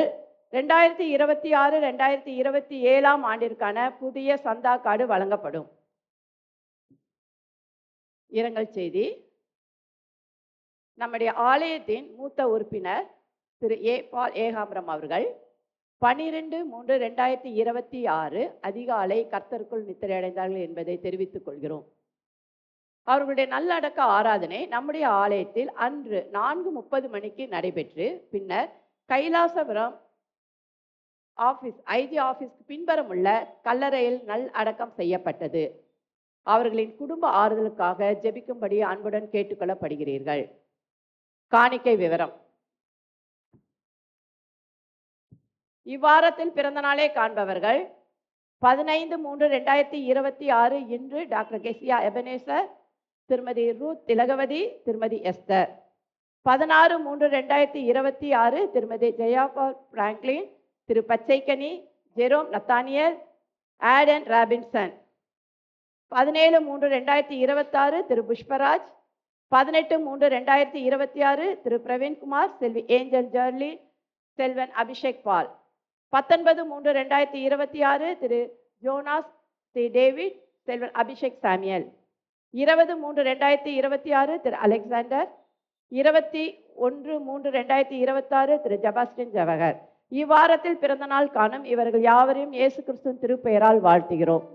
2026-2027 ஆண்டிற்கான புதிய சந்தா கார்டு வழங்கப்படும். இரங்கல் செய்தி. நம்முடைய ஆலயத்தின் மூத்த உறுப்பினர் திரு பால் ஏகாம்பரம் அவர்கள் 12/3/2026 அதிகாலை கர்த்தருக்குள் நித்திரையடைந்தார்கள் என்பதை தெரிவித்துக் கொள்கிறோம். அவர்களுடைய நல்லடக்க ஆராதனை நம்முடைய ஆலயத்தில் அன்று 4:30 மணிக்கு நடைபெற்று பின்னர் கைலாசபுரம் ஐஜி ஆபீஸ்க்கு பின்புறம் உள்ள கல்லறையில் அடக்கம் செய்யப்பட்டது. அவர்களின் குடும்ப ஆறுதலுக்காக ஜெபிக்கும்படி அன்புடன் கேட்டுக்கொள்ளப்படுகிறீர்கள். காணிக்கை விவரம். இவ்வாரத்தில் பிறந்த நாளை காண்பவர்கள் 15/3/2026 இன்று டாக்டர் கெசியா எபனேசர், திருமதி ரூத் திலகவதி, திருமதி எஸ்தர். 16/3/2026 திருமதி ஜெயாபால் பிராங்க்லின், திரு பச்சைக்கனி, ஜெரோம் நத்தானியல், ஆடன் ராபின்சன். 17/3/2026 திரு புஷ்பராஜ். 18/3/2026 திரு பிரவீன்குமார், செல்வி ஏஞ்சல் ஜர்லி, செல்வன் அபிஷேக் பால். 19/3/2026 திரு ஜோனாஸ் சி டேவிட், செல்வன் அபிஷேக் சாமியல். 20/3/2026 திரு அலெக்சாண்டர். 21/3/2026 திரு ஜபாஸ்டின் ஜவஹர். இவ்வாரத்தில் பிறந்த நாள் காணும் இவர்கள் யாவரையும் இயேசு கிறிஸ்துவின் திருப்பெயரால் வாழ்த்துகிறோம்.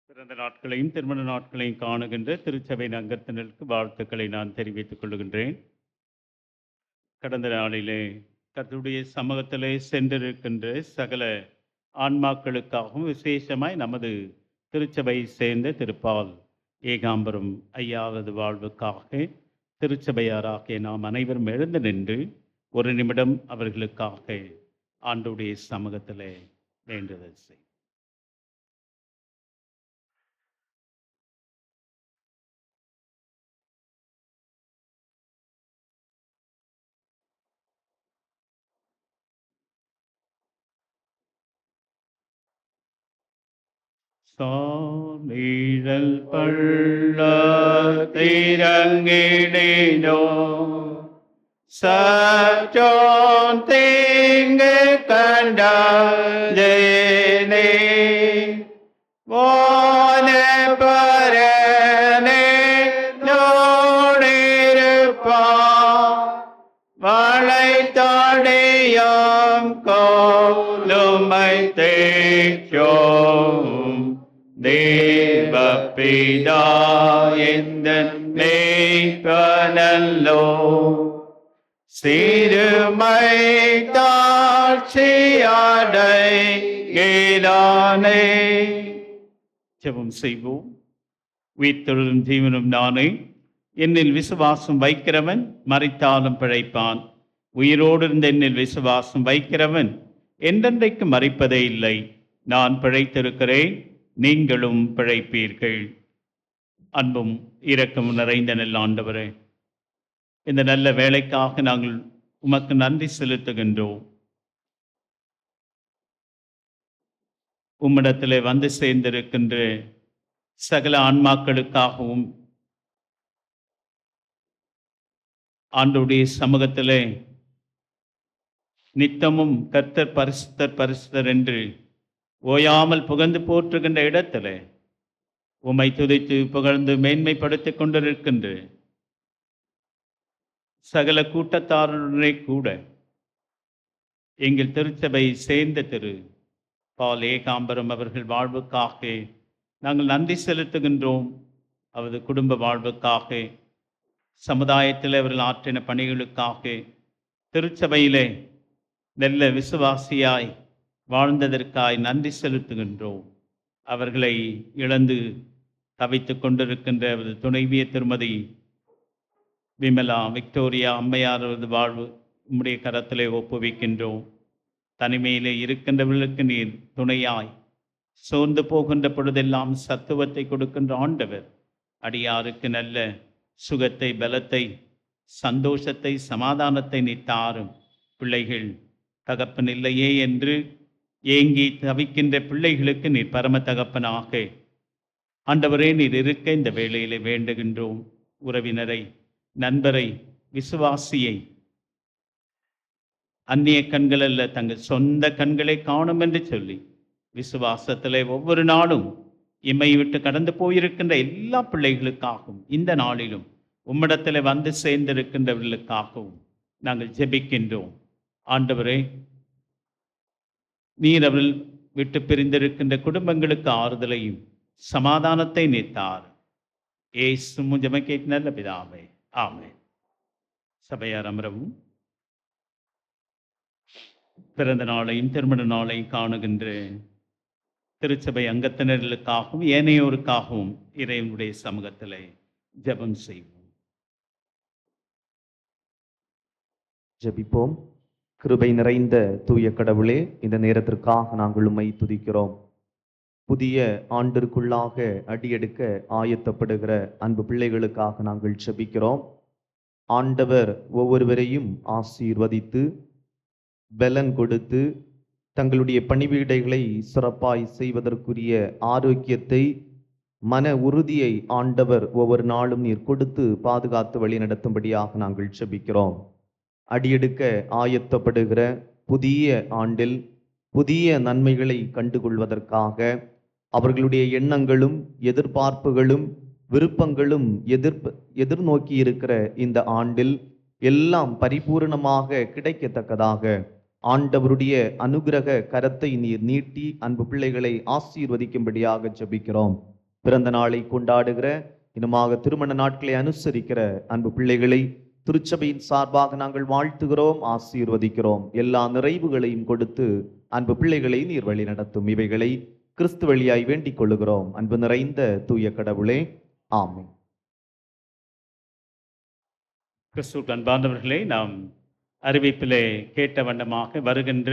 பிறந்த நாட்களையும் திருமண நாட்களையும் காணுகின்ற திருச்சபையின் அங்கத்தினருக்கு வாழ்த்துக்களை நான் தெரிவித்துக் கொள்கின்றேன். கடந்த நாளிலே கர்த்தருடைய சமூகத்திலே சென்றிருக்கின்ற சகல ஆன்மாக்களுக்காகவும் விசேஷமாய் நமது திருச்சபையை சேர்ந்த திருப்பால் ஏகாம்பரம் ஐயாவது வாழ்வுக்காக திருச்சபையாராகிய நாம் அனைவரும் எழுந்து நின்று ஒரு நிமிடம் அவர்களுக்காக ஆண்டவருடைய சமூகத்திலே வேண்டுதல் செய். சாமிழல் பள்ளத்திறங்கிடினோ சற்றோன் தீங்கு கண்டேனே வான பரனே நோடிருப்பான் வளைத்தடையாம் கோலுமை தேச்சோம் தேவபிதா எந்த மேய்ப்பனல்லோ சிறுமை தாழ்ச்சியடைகிறானே. ஜெபம் செய்வோம். உயிர்த்தெழும் ஜீவனும் நானே, என்னில் விசுவாசம் வைக்கிறவன் மரித்தாலும் பிழைப்பான். உயிரோடு இருந்த என்னில் விசுவாசம் வைக்கிறவன் என்றென்றைக்கு மரிப்பதே இல்லை. நான் பிழைத்திருக்கிறேன், நீங்களும் பிழைப்பீர்கள். அன்பும் இரக்கமும் நிறைந்த நல்ல ஆண்டவரே, இந்த நல்ல வேலைக்காக நாங்கள் உமக்கு நன்றி செலுத்துகின்றோம். உம்மிடத்திலே வந்து சேர்ந்திருக்கின்ற சகல ஆன்மாக்களுக்காகவும் ஆண்டவருடைய சமூகத்திலே நித்தமும் கர்த்தர் பரிசுத்தர் பரிசுத்தர் என்று ஓயாமல் புகழ்ந்து போற்றுகின்ற இடத்துல உம்மை துதித்து புகழ்ந்து மேன்மைப்படுத்திக் கொண்டிருக்கின்ற சகல கூட்டத்தாருடனே கூட எங்கள் திருச்சபை சேர்ந்த திரு பால் ஏகாம்பரம் அவர்கள் வாழ்வுக்காக நாங்கள் நன்றி செலுத்துகின்றோம். அவரது குடும்ப வாழ்வுக்காக, சமுதாயத்தில் அவர்கள் ஆற்றின பணிகளுக்காக, திருச்சபையிலே நல்ல விசுவாசியாய் வாழ்ந்ததற்காய் நன்றி செலுத்துகின்றோம். அவர்களை இழந்து தவித்துக் கொண்டிருக்கின்ற அவரது துணைவிய திருமதி விமலா விக்டோரியா அம்மையார் அவரது வாழ்வு உம்முடைய கரத்திலே ஒப்புவிக்கின்றோம். தனிமையிலே இருக்கின்றவர்களுக்கு நீர் துணையாய் சோர்ந்து போகின்ற பொழுதெல்லாம் சத்துவத்தை கொடுக்கின்ற ஆண்டவர் அடியாருக்கு நல்ல சுகத்தை, பலத்தை, சந்தோஷத்தை, சமாதானத்தை நீ தாரும். பிள்ளைகள் தகப்பன் இல்லையே என்று ஏங்கி தவிக்கின்ற பிள்ளைகளுக்கு நீர் பரம தகப்பனாக ஆண்டவரே நீர் இருக்க இந்த வேளையிலே வேண்டுகின்றோம். உறவினரை, நண்பரை, விசுவாசியை அந்நிய கண்கள் அல்ல தங்கள் சொந்த கண்களை காணும் என்று சொல்லி விசுவாசத்திலே ஒவ்வொரு நாளும் இம்மை விட்டு கடந்து போயிருக்கின்ற எல்லா பிள்ளைகளுக்காகவும் இந்த நாளிலும் உம்மிடத்தில் வந்து சேர்ந்திருக்கின்றவர்களுக்காகவும் நாங்கள் ஜெபிக்கின்றோம். ஆண்டவரே, நீர் அவர்கள் விட்டு பிரிந்திருக்கின்ற குடும்பங்களுக்கு ஆறுதலையும் சமாதானத்தை நீத்தார். ஏசும் ஜெபம் நல்ல பிதாவே, ஆமென். சபையார் அமரவும். பிறந்த நாளையும் திருமண நாளையும் காணுகின்ற திருச்சபை அங்கத்தினர்களுக்காகவும் ஏனையோருக்காகவும் இறைவனுடைய சமூகத்திலே ஜெபம் செய்வோம். ஜெபிப்போம். கிருபை நிறைந்த தூய கடவுளே, இந்த நேரத்திற்காக நாங்கள் உம்மை துதிக்கிறோம். புதிய ஆண்டிற்குள்ளாக அடியெடுக்க ஆயத்தப்படுகிற அன்பு பிள்ளைகளுக்காக நாங்கள் ஜெபிக்கிறோம். ஆண்டவர் ஒவ்வொருவரையும் ஆசீர்வதித்து பலன் கொடுத்து தங்களுடைய பணிவீடைகளை சிறப்பாய் செய்வதற்குரிய ஆரோக்கியத்தை, மன உறுதியை ஆண்டவர் ஒவ்வொரு நாளும் நீர் கொடுத்து பாதுகாத்து வழி நடத்தும்படியாக நாங்கள் ஜெபிக்கிறோம். அடியெடுக்க ஆயத்தப்படுகிற புதிய ஆண்டில் புதிய நன்மைகளை கண்டுகொள்வதற்காக அவர்களுடைய எண்ணங்களும் எதிர்பார்ப்புகளும் விருப்பங்களும் எதிர்நோக்கி இருக்கிற இந்த ஆண்டில் எல்லாம் பரிபூரணமாக கிடைக்கத்தக்கதாக ஆண்டவருடைய அனுகிரக கரத்தை நீர் நீட்டி அன்பு பிள்ளைகளை ஆசீர்வதிக்கும்படியாக ஜெபிக்கிறோம். பிறந்த நாளை கொண்டாடுகிற, இன்னுமாக திருமண நாட்களை அனுசரிக்கிற அன்பு பிள்ளைகளை திருச்சபையின் சார்பாக நாங்கள் வாழ்த்துகிறோம், ஆசீர்வதிக்கிறோம். எல்லா நிறைவுகளையும் கொடுத்து அன்பு பிள்ளைகளை நீர் வழி நடத்தும். இவைகளை கிறிஸ்து வழியாய் வேண்டிக் கொள்ளுகிறோம். அன்பு நிறைந்த தூய கடவுளே, ஆமென். கிறிஸ்துவுக்கு அன்பார்ந்தவர்களே, நாம் அறிவிப்பிலே கேட்ட வண்ணமாக வருகின்ற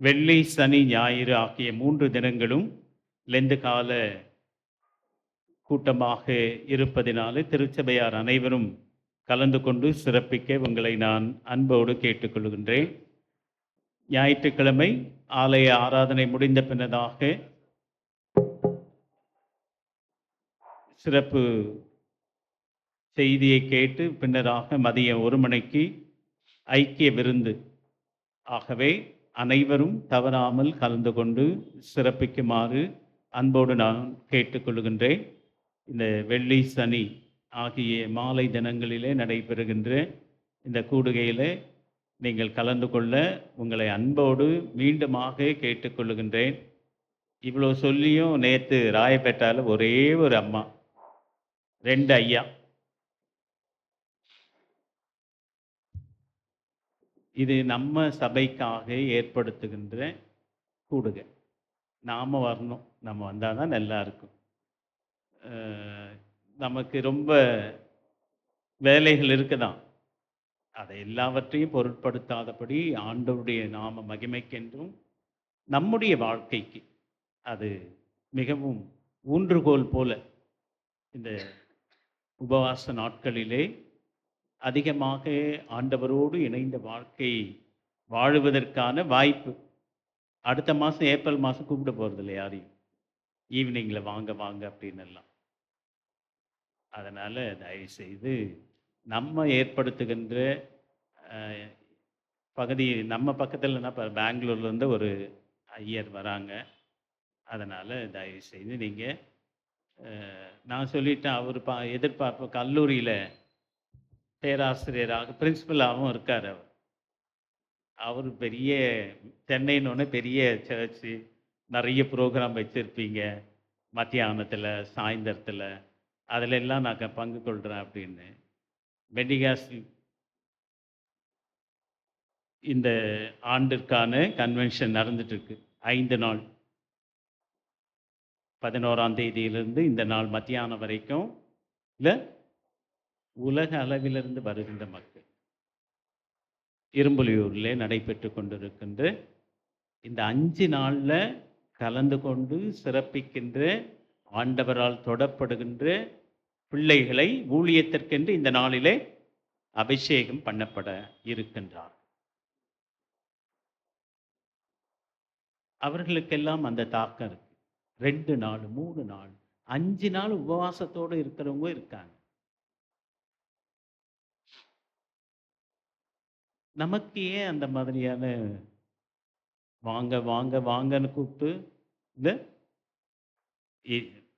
வெள்ளி, சனி, ஞாயிறு ஆகிய 3 தினங்களும் லெந்து கால கூட்டமாக இருப்பதினாலே திருச்சபையார் அனைவரும் கலந்து கொண்டு சிறப்பிக்க உங்களை நான் அன்போடு கேட்டுக்கொள்கின்றேன். ஞாயிற்றுக்கிழமை ஆலய ஆராதனை முடிந்த பின்னதாக சிறப்பு செய்தியை கேட்டு பின்னராக மதியம் 1 மணிக்கு ஐக்கிய விருந்து. ஆகவே அனைவரும் தவறாமல் கலந்து கொண்டு சிறப்பிக்குமாறு அன்போடு நான் கேட்டுக்கொள்கின்றேன். இந்த வெள்ளி, சனி ஆகிய மாலை தினங்களிலே நடைபெறுகின்ற இந்த கூடுகையில் நீங்கள் கலந்து கொள்ள உங்களை அன்போடு மீண்டுமாக கேட்டுக்கொள்கின்றேன். இவ்வளோ சொல்லியும் நேற்று ராயப்பேட்டால் ஒரே ஒரு அம்மா, 2 ஐயா. இது நம்ம சபைக்காக ஏற்படுத்துகின்ற கூடுகை. நாம் வரணும், நம்ம வந்தால் தான் நல்லா இருக்கும். நமக்கு ரொம்ப வேலைகள் இருக்குதான், அதை எல்லாவற்றையும் பொருட்படுத்தாதபடி ஆண்டவருடைய நாம மகிமைக்கென்றும் நம்முடைய வாழ்க்கைக்கு அது மிகவும் ஊன்றுகோல் போல இந்த உபவாச நாட்களிலே அதிகமாக ஆண்டவரோடு இணைந்த வாழ்க்கை வாழுவதற்கான வாய்ப்பு. அடுத்த மாதம் ஏப்ரல் மாதம் கூப்பிட போகிறதில்ல யாரையும், ஈவினிங்கில் வாங்க வாங்க அப்படின்னு எல்லாம். அதனால் தயவுசெய்து நம்ம ஏற்படுத்துகின்ற பகுதி, நம்ம பக்கத்தில்னா இப்போ பெங்களூர்லேருந்து ஒரு ஐயர் வராங்க. அதனால் தயவுசெய்து நீங்கள், நான் சொல்லிட்டேன், அவர் எதிர்பார்ப்பு கல்லூரியில் பேராசிரியராக பிரின்சிபலாகவும் இருக்கார். அவர் பெரிய சென்னைன்னு பெரிய சர்ச்சு, நிறைய ப்ரோக்ராம் வச்சுருப்பீங்க, மத்தியானத்தில் சாயந்தரத்தில், அதில் எல்லாம் நான் பங்கு கொள்கிறேன் அப்படின்னு. பெண்டிகாஸ் இந்த ஆண்டிற்கான கன்வென்ஷன் நடந்துட்டு இருக்கு. 5 நாள். 11ஆம் தேதியிலிருந்து இந்த நாள் மத்தியானம் வரைக்கும் இல்லை உலக அளவிலிருந்து வருகின்ற மக்கள் இரும்புலியூரிலே நடைபெற்று கொண்டிருக்கின்ற இந்த 5 நாளில் கலந்து கொண்டு சிறப்பிக்கின்ற ஆண்டவரால் தொடப்படுகின்ற பிள்ளைகளை ஊழியத்திற்கென்று இந்த நாளிலே அபிஷேகம் பண்ணப்பட இருக்கின்றார். அவர்களுக்கெல்லாம் அந்த தாக்கம் இருக்கு. 2 நாள் 3 நாள் 5 நாள் உபவாசத்தோடு இருக்கிறவங்க இருக்காங்க. நமக்கு ஏன் அந்த மாதிரியான வாங்க வாங்க வாங்கன்னு கூப்பிட்டு இந்த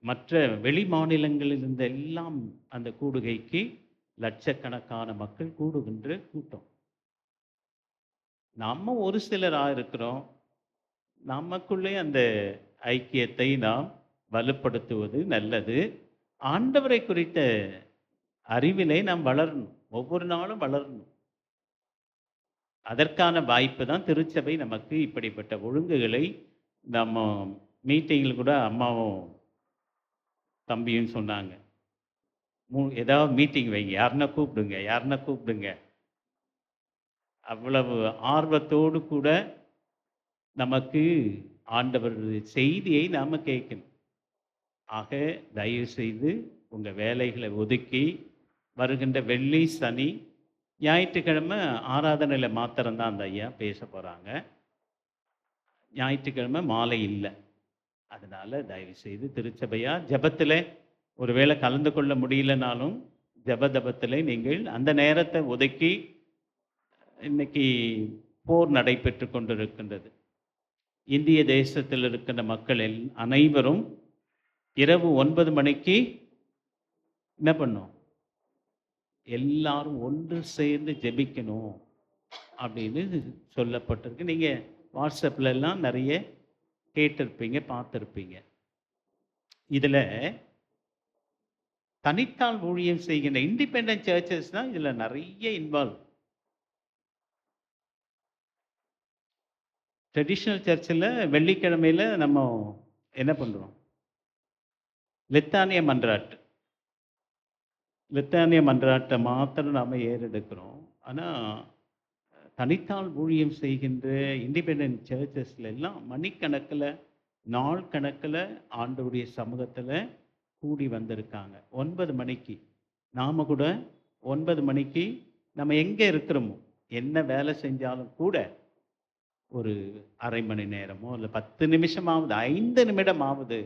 மற்ற வெளி மாநிலங்களில் இருந்த எல்லாம் அந்த கூடுகைக்கு லட்சக்கணக்கான மக்கள் கூடுகின்ற கூட்டம். நம்ம ஒரு சிலராக இருக்கிறோம். நமக்குள்ளே அந்த ஐக்கியத்தை நாம் வலுப்படுத்துவது நல்லது. ஆண்டவரை குறித்த அறிவிலே நாம் வளரணும். ஒவ்வொரு நாளும் வளரணும். அதற்கான வாய்ப்பு தான் திருச்சபை நமக்கு இப்படிப்பட்ட ஒழுங்குகளை நம்ம மீட்டிங்கில் கூட அம்மாவும் தம்பியும் சொன்னாங்க. ஏதாவது மீட்டிங் வைங்க, யாருன்னா கூப்பிடுங்க. அவ்வளவு ஆர்வத்தோடு கூட நமக்கு ஆண்டவர் செய்தியை நாம் கேட்கணும். ஆக தயவு செய்து உங்கள் வேலைகளை ஒதுக்கி வருகின்ற வெள்ளி சனி ஞாயிற்றுக்கிழமை ஆராதனையில் மாத்திரம்தான் அந்த ஐயா பேச போகிறாங்க. ஞாயிற்றுக்கிழமை மாலை இல்லை. அதனால் தயவு செய்து திருச்சபையாக ஜபத்தில் ஒருவேளை கலந்து கொள்ள முடியலனாலும் ஜபதபத்தில் நீங்கள் அந்த நேரத்தை ஒதுக்கி, இன்னைக்கு போர் நடைபெற்று கொண்டிருக்கின்றது. இந்திய தேசத்தில் இருக்கின்ற மக்கள் அனைவரும் இரவு 9 மணிக்கு என்ன பண்ணோம், எல்லாரும் ஒன்று சேர்ந்து ஜெபிக்கணும் அப்படின்னு சொல்லப்பட்டிருக்கு. நீங்கள் வாட்ஸ்அப்ல எல்லாம் நிறைய கேட்டிருப்பீங்க, பார்த்துருப்பீங்க. இதில் தனித்தால் ஊழியம் செய்கின்ற இண்டிபெண்டன்ட் சர்ச்சஸ் தான் இதில் நிறைய இன்வால்வ். ட்ரெடிஷ்னல் சர்ச்சில் வெள்ளிக்கிழமையில் நம்ம என்ன பண்ணுறோம், லெத்தானிய மன்றாட்டை மாத்திரம் நாம் ஏறெடுக்கிறோம். ஆனால் தனித்தால் ஊழியம் செய்கின்ற இண்டிபெண்டன்ட் சர்ச்சஸ்ல எல்லாம் மணிக்கணக்கில் நாள் கணக்கில் ஆண்டவருடைய சமூகத்தில் கூடி வந்திருக்காங்க. 9 மணிக்கு நாம் கூட 9 மணிக்கு நம்ம எங்கே இருக்கிறோமோ, என்ன வேலை செஞ்சாலும் கூட ஒரு அரை மணி நேரமோ இல்லை 10 நிமிஷமாவது 5 நிமிடமாவது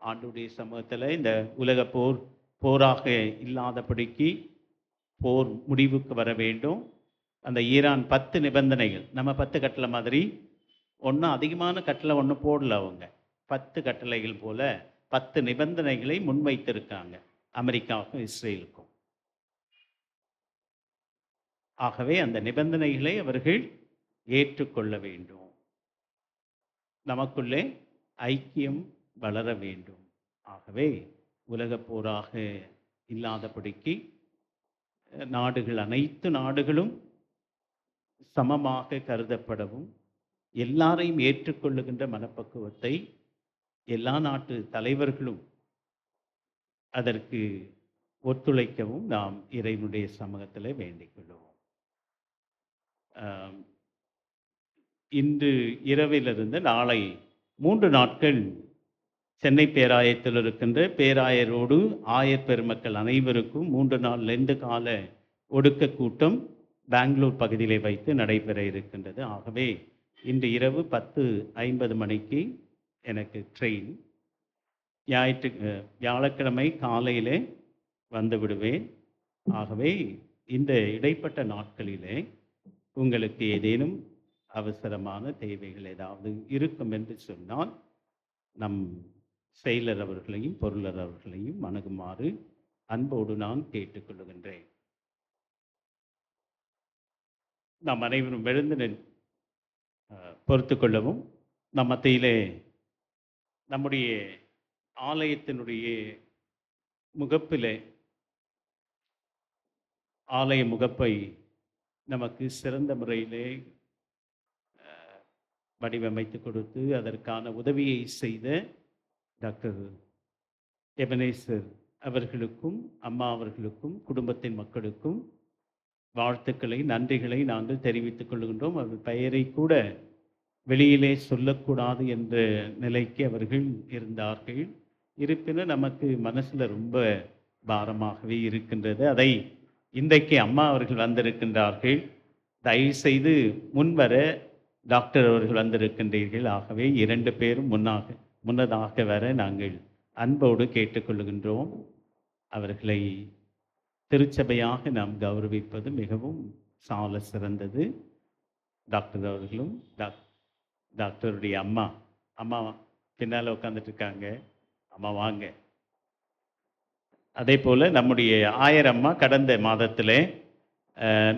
ஆண்டவருடைய சமூகத்தில் இந்த உலக போராக இல்லாதபடிக்கு போர் முடிவுக்கு வர வேண்டும். அந்த ஈரான் 10 நிபந்தனைகள், நம்ம 10 கட்டளை மாதிரி ஒன்றும் அதிகமான கட்டளை ஒன்றும் போடல. அவங்க 10 கட்டளைகள் போல 10 நிபந்தனைகளை முன்வைத்திருக்காங்க அமெரிக்காவுக்கும் இஸ்ரேலுக்கும். ஆகவே அந்த நிபந்தனைகளை அவர்கள் ஏற்றுக்கொள்ள வேண்டும். நமக்குள்ளே ஐக்கியம் வளர வேண்டும். ஆகவே உலக போராக இல்லாதபடிக்கு நாடுகள், அனைத்து நாடுகளும் சமமாக கருதப்படவும், எல்லாரையும் ஏற்றுக்கொள்ளுகின்ற மனப்பக்குவத்தை எல்லா நாட்டு தலைவர்களும் அதற்கு ஒத்துழைக்கவும் நாம் இறைவனுடைய சமூகத்தில் வேண்டிக் கொள்வோம். இன்று இரவிலிருந்து நாளை 3 நாட்கள் சென்னை பேராயத்தில் இருக்கின்ற பேராயரோடு ஆயர் பெருமக்கள் அனைவருக்கும் 3 நாள் லெந்து கால ஒடுக்க கூட்டம் பெங்களூர் பகுதியிலே வைத்து நடைபெற இருக்கின்றது. ஆகவே இன்று இரவு 10:50 மணிக்கு எனக்கு ட்ரெயின். வியாழக்கிழமை காலையிலே வந்து விடுவேன். ஆகவே இந்த இடைப்பட்ட நாட்களிலே உங்களுக்கு ஏதேனும் அவசரமான தேவைகள் ஏதாவது இருக்கும் என்று சொன்னால் நம் செயலர் அவர்களையும் பொருளர் அவர்களையும் அணுகுமாறு அன்போடு நான் கேட்டுக்கொள்கின்றேன். நாம் அனைவரும் எழுந்து பொறுத்து கொள்ளவும். நம் மத்தியிலே நம்முடைய ஆலயத்தினுடைய முகப்பிலே ஆலய முகப்பை நமக்கு சிறந்த முறையிலே வடிவமைத்து கொடுத்து அதற்கான உதவியை செய்த டாக்டர் எபனேசர் அவர்களுக்கும் அம்மா அவர்களுக்கும் குடும்பத்தின் மக்களுக்கும் வாழ்த்துக்களை நன்றிகளை நாங்கள் தெரிவித்துக் கொள்கின்றோம். அவர் பெயரை கூட வெளியிலே சொல்லக்கூடாது என்ற நிலைக்கு அவர்கள் இருந்தார்கள். இருப்பினும் நமக்கு மனசில் ரொம்ப பாரமாகவே இருக்கின்றது. அதை இன்றைக்கு அம்மா அவர்கள் வந்திருக்கின்றார்கள். தயவு செய்து முன்வர டாக்டர் அவர்கள் வந்திருக்கின்றீர்கள். ஆகவே 2 பேரும் முன்னதாக வர நாங்கள் அன்போடு கேட்டுக்கொள்கின்றோம். அவர்களை திருச்சபையாக நாம் கௌரவிப்பது மிகவும் சால சிறந்தது. டாக்டர் அவர்களும் டாக்டருடைய அம்மா பின்னால் உட்காந்துட்டு இருக்காங்க. அம்மா வாங்க. அதே போல் நம்முடைய ஆயரம்மா கடந்த மாதத்தில்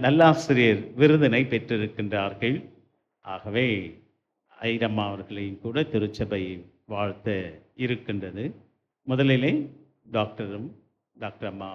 நல்லாசிரியர் விருதினை பெற்றிருக்கின்றார்கள். ஆகவே ஐரம்மா அவர்களையும் கூட திருச்சபை வாழ்த்த இருக்கின்றது. முதலிலே டாக்டர் அம்மா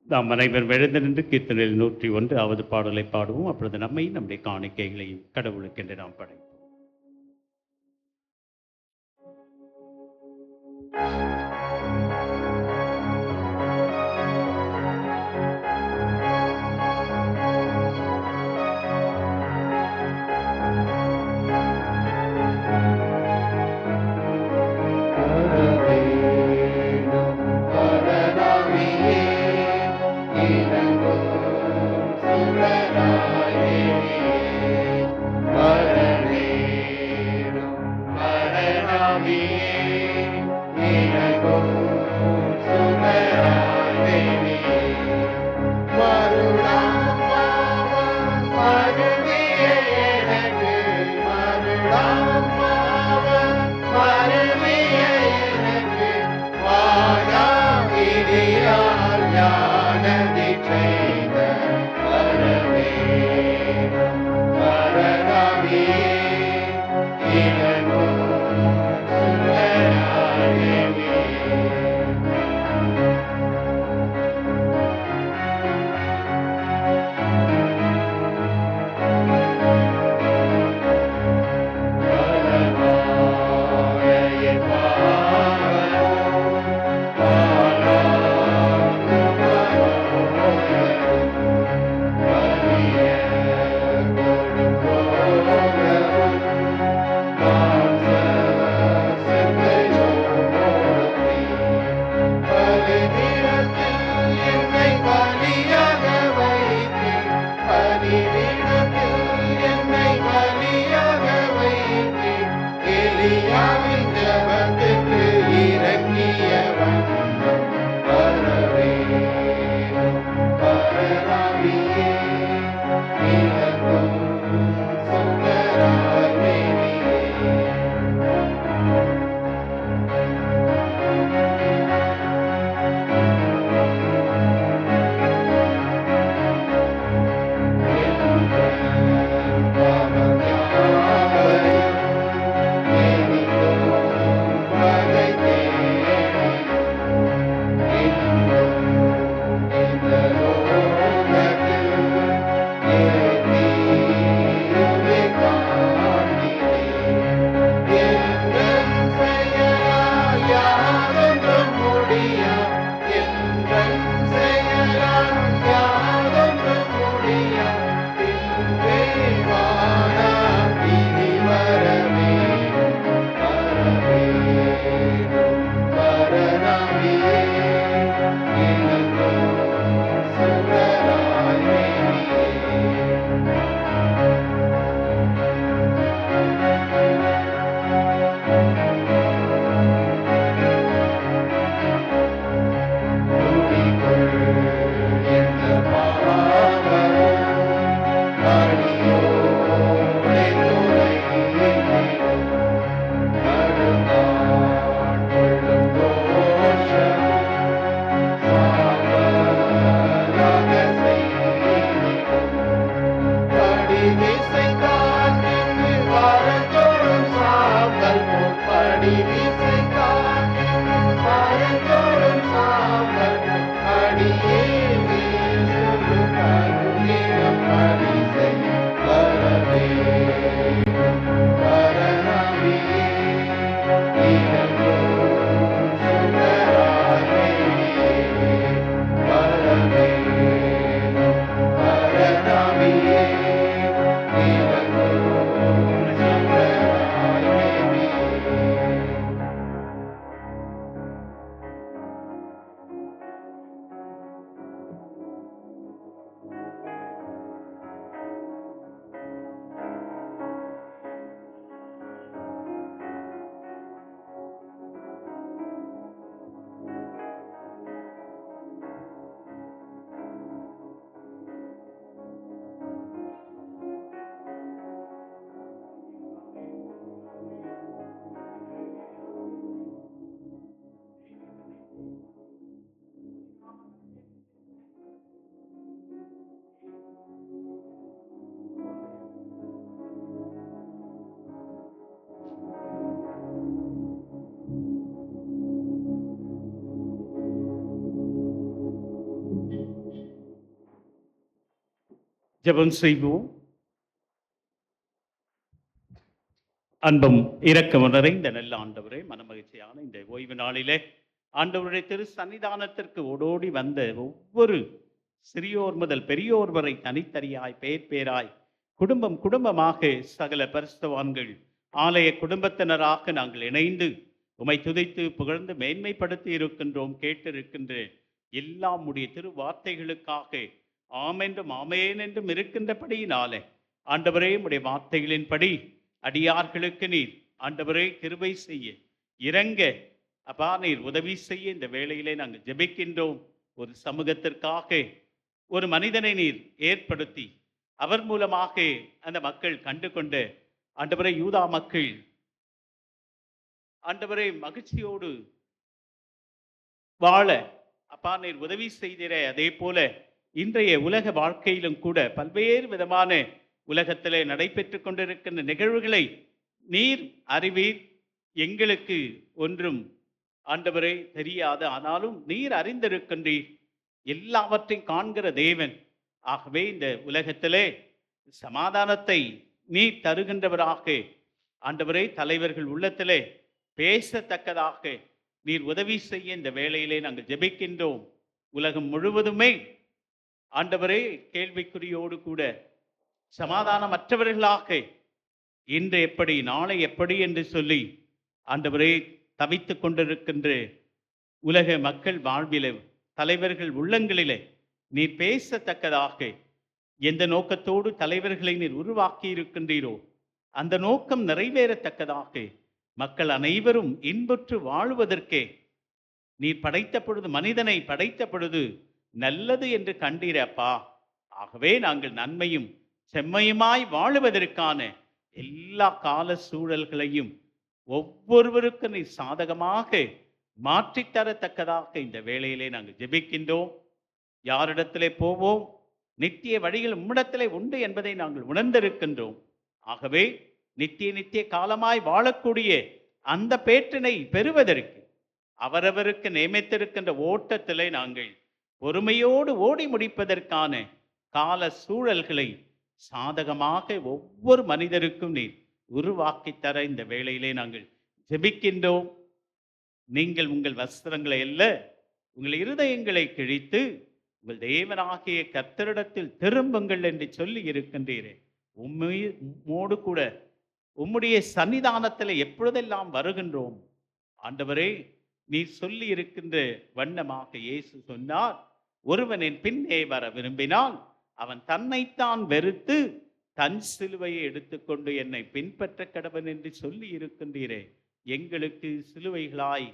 நாம் அனைவரும் எழுந்து நின்று கீர்த்தனையில் 101வது பாடலை பாடுவோம். அப்பொழுது நம்மையும் நம்முடைய காணிக்கைகளையும் கடவுளுக்கென்று நாம் படைப்போம். Hare ஜெபம் செய்வோம். அன்பும் இரக்கமும் நிறைந்த நல்ல ஆண்டவரே, மனமகிழ்ச்சியான இந்த ஓய்வு நாளிலே ஆண்டவருடைய திரு சன்னிதானத்திற்கு ஓடோடி வந்த ஒவ்வொரு சிறியோர் முதல் பெரியோர் வரை தனித்தனியாய் பேர் பேராய் குடும்பம் குடும்பமாக சகல பரிசுத்தவான்கள் ஆலய குடும்பத்தினராக நாங்கள் இணைந்து உமை துதித்து புகழ்ந்து மேன்மைப்படுத்தி இருக்கின்றோம். கேட்டிருக்கின்ற எல்லாம் உடைய திரு வார்த்தைகளுக்காக ஆமென்றும் ஆமேன் என்றும் இருக்கின்றபடியினாலே ஆண்டவரே, உடைய வார்த்தைகளின்படி அடியார்களுக்கு நீர் ஆண்டவரே கிருபை செய்ய இறங்க அப்பா நீர் உதவி செய்ய இந்த வேளையிலே நாங்கள் ஜெபிக்கின்றோம். ஒரு சமூகத்திற்காக ஒரு மனிதனை நீர் ஏற்படுத்தி அவர் மூலமாக அந்த மக்கள் கண்டு கொண்ட ஆண்டவரே யூதா மக்கள் ஆண்டவரே மகிழ்ச்சியோடு வாழ அப்பா நீர் உதவி செய்திட, அதே போல இன்றைய உலக வாழ்க்கையிலும் கூட பல்வேறு விதமான உலகத்திலே நடைபெற்று கொண்டிருக்கின்ற நிகழ்வுகளை நீர் அறிவீர். எங்களுக்கு ஒன்றும் ஆண்டவரே தெரியாது, ஆனாலும் நீர் அறிந்திருக்கின்றீர், எல்லாவற்றையும் காண்கிற தேவன். ஆகவே இந்த உலகத்திலே சமாதானத்தை நீர் தருகின்றவராக ஆண்டவரே தலைவர்கள் உள்ளத்திலே பேசத்தக்கதாக நீர் உதவி செய்ய இந்த வேளையிலே நாங்கள் ஜெபிக்கின்றோம். உலகம் முழுவதுமே ஆண்டவரே கேள்விக்குறியோடு கூட சமாதானமற்றவர்களாக இன்று எப்படி நாளை எப்படி என்று சொல்லி ஆண்டவரே தவித்து கொண்டிருக்கின்ற உலக மக்கள் வாழ்விலே தலைவர்கள் உள்ளங்களிலே நீர் பேசத்தக்கதாக எந்த நோக்கத்தோடு தலைவர்களை நீர் உருவாக்கி இருக்கின்றீரோ அந்த நோக்கம் நிறைவேறத்தக்கதாக மக்கள் அனைவரும் இன்புற்று வாழுவதற்கே நீர் படைத்த பொழுது, மனிதனை படைத்த பொழுது நல்லது என்று கண்டீரப்பா. ஆகவே நாங்கள் நன்மையும் செம்மையுமாய் வாழுவதற்கான எல்லா கால சூழல்களையும் ஒவ்வொருவருக்கும் நீ சாதகமாக மாற்றித்தரத்தக்கதாக இந்த வேளையிலே நாங்கள் ஜெபிக்கின்றோம். யாரிடத்திலே போவோம், நித்திய வழிகள் உம்மிடத்திலே உண்டு என்பதை நாங்கள் உணர்ந்திருக்கின்றோம். ஆகவே நித்திய காலமாய் வாழக்கூடிய அந்த பேற்றினை பெறுவதற்கு அவரவருக்கு நியமித்திருக்கின்ற ஓட்டத்திலே நாங்கள் பொறுமையோடு ஓடி முடிப்பதற்கான கால சூழல்களை சாதகமாக ஒவ்வொரு மனிதருக்கும் நீர் உருவாக்கி தர இந்த வேளையிலே நாங்கள் ஜெபிக்கின்றோம். நீங்கள் உங்கள் வஸ்திரங்களை அல்ல, உங்கள் இருதயங்களை கிழித்து உங்கள் தேவனாகிய கர்த்தரிடத்தில் திரும்புங்கள் என்று சொல்லி இருக்கின்றீரே. உம்மோடு கூட உம்முடைய சன்னிதானத்தில் எப்பொழுதெல்லாம் வருகின்றோம் ஆண்டவரே, நீர் சொல்லி இருக்கின்ற வண்ணமாக இயேசு சொன்னார், ஒருவன் என் பின்னே வர விரும்பினால் அவன் தன்னைத்தான் வெறுத்து தன் சிலுவையை எடுத்துக்கொண்டு என்னை பின்பற்ற கடவன் என்று சொல்லி இருக்கின்றீரே. எங்களுக்கு சிலுவைகளாய்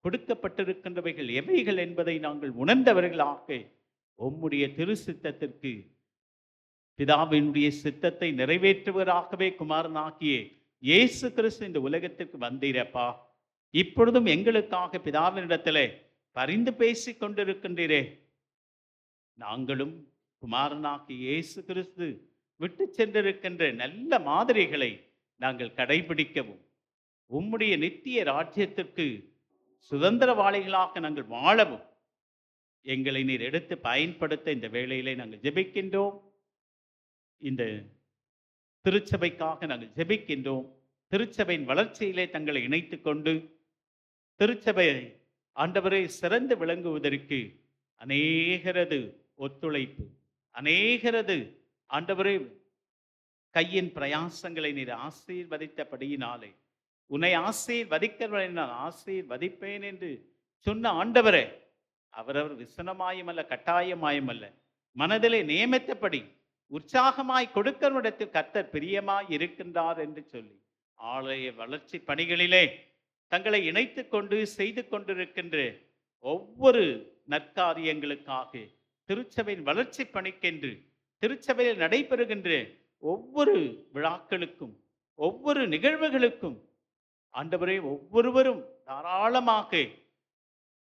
கொடுக்கப்பட்டிருக்கின்றவைகள் எவைகள் என்பதை நாங்கள் உணர்ந்தவர்களாக உம்முடைய திரு சித்தத்திற்கு பிதாவினுடைய சித்தத்தை நிறைவேற்றுவராகவே குமாரனாகிய இயேசு கிறிஸ்து இந்த உலகத்திற்கு வந்தீரப்பா. இப்பொழுதும் எங்களுக்காக பிதாவினிடத்திலே பரிந்து பேசி கொண்டிருக்கின்றீரே. நாங்களும் குமாரனாகிய இயேசு கிறிஸ்து விட்டு சென்றிருக்கின்ற நல்ல மாதிரிகளை நாங்கள் கடைபிடிக்கவும் உம்முடைய நித்திய ராஜ்யத்திற்கு சுதந்திரவாளிகளாக நாங்கள் வாழவும் எங்களை நீர் எடுத்து பயன்படுத்த இந்த வேளையிலே நாங்கள் ஜெபிக்கின்றோம். இந்த திருச்சபைக்காக நாங்கள் ஜெபிக்கின்றோம். திருச்சபையின் வளர்ச்சியிலே தங்களை இணைத்து கொண்டு திருச்சபை ஆண்டவரை சிறந்து விளங்குவதற்கு அநேகரது ஒத்துழைப்பு, அநேகரது ஆண்டவரே கையின் பிரயாசங்களை நீர் ஆசீர்வதித்தபடியினாலே உன்னை ஆசீர்வதிக்கிறவரை நான் ஆசீர்வதிப்பேன் என்று சொன்ன ஆண்டவரே, அவரவர் விசனமாயும் அல்ல கட்டாயமாயும் அல்ல, மனதிலே நியமித்தபடி உற்சாகமாய் கொடுக்கிறவரிடத்தில் கர்த்தர் பிரியமாய் இருக்கின்றார் என்று சொல்லி ஆலய வளர்ச்சி பணிகளிலே தங்களை இணைத்து கொண்டு செய்து கொண்டிருக்கின்ற ஒவ்வொரு நற்காரியங்களுக்காக திருச்சபையின் வளர்ச்சி பணிக்கென்று திருச்சபையில் நடைபெறுகின்ற ஒவ்வொரு விழாக்களுக்கும் ஒவ்வொரு நிகழ்வுகளுக்கும் ஆண்டவரே ஒவ்வொருவரும் தாராளமாக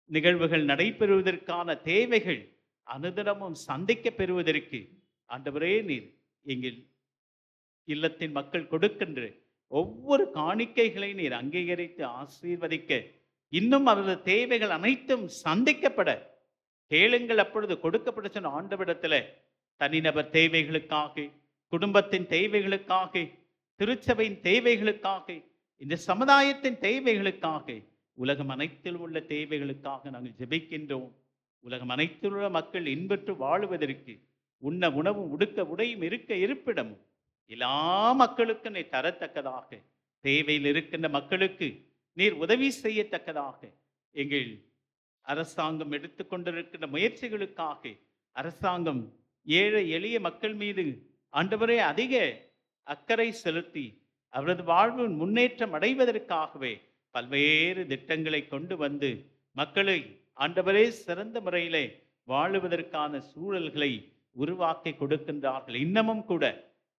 நிகழ்வுகள் நடைபெறுவதற்கான தேவைகள் அனுதினமும் சந்திக்க பெறுவதற்கு ஆண்டவரே நீர் எங்கள் இல்லத்தின் மக்கள் கொடுக்கின்ற ஒவ்வொரு காணிக்கைகளை நீர் அங்கீகரித்து ஆசீர்வதிக்க, இன்னும் அவரது தேவைகள் அனைத்தும் சந்திக்கப்பட கேளுங்கள் அப்பொழுது கொடுக்கப்பட சொன்ன ஆண்டவிடத்தில் தனிநபர் தேவைகளுக்காக, குடும்பத்தின் தேவைகளுக்காக, திருச்சபையின் தேவைகளுக்காக, இந்த சமுதாயத்தின் தேவைகளுக்காக, உலகம் அனைத்திலும் உள்ள தேவைகளுக்காக நாங்கள் ஜெபிக்கின்றோம். உலகம் அனைத்திலும் உள்ள மக்கள் இன்பற்று வாழுவதற்கு உண்ண உணவும், உடுக்க உடையும், இருக்க இருப்பிடமும் எல்லா மக்களுக்கும் நீர் தரத்தக்கதாக, தேவையில் இருக்கின்ற மக்களுக்கு நீர் உதவி செய்யத்தக்கதாக, எங்கள் அரசாங்கம் எடுத்துக்கொண்டிருக்கின்ற முயற்சிகளுக்காக அரசாங்கம் ஏழை எளிய மக்கள் மீது ஆண்டவரே அதிக அக்கறை செலுத்தி அவரது வாழ்வின் முன்னேற்றம் அடைவதற்காகவே பல்வேறு திட்டங்களை கொண்டு வந்து மக்களை ஆண்டவரே சிறந்த முறையிலே வாழுவதற்கான சூழல்களை உருவாக்கி கொடுக்கின்றார்கள். இன்னமும் கூட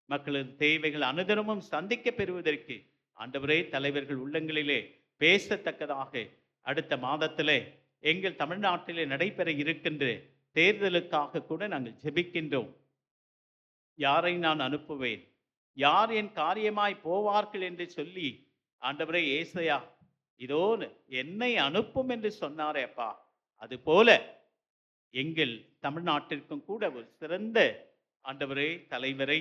மக்களது தேவைகள் அனுதினமும் சந்திக்க பெறுவதற்கு ஆண்டவரே தலைவர்கள் உள்ளங்களிலே பேசத்தக்கதாக அடுத்த மாதத்திலே எங்கள் தமிழ்நாட்டிலே நடைபெற இருக்கின்ற தேர்தலுக்காக கூட நாங்கள் ஜெபிக்கின்றோம். யாரை நான் அனுப்புவேன், யார் என் காரியமாய் போவார்கள் என்று சொல்லி ஆண்டவரே ஏசையா இதோ என்னை அனுப்பும் என்று சொன்னாரே அப்பா, அதுபோல எங்கள் தமிழ்நாட்டிற்கும் கூட ஒரு சிறந்த ஆண்டவரே தலைவரை,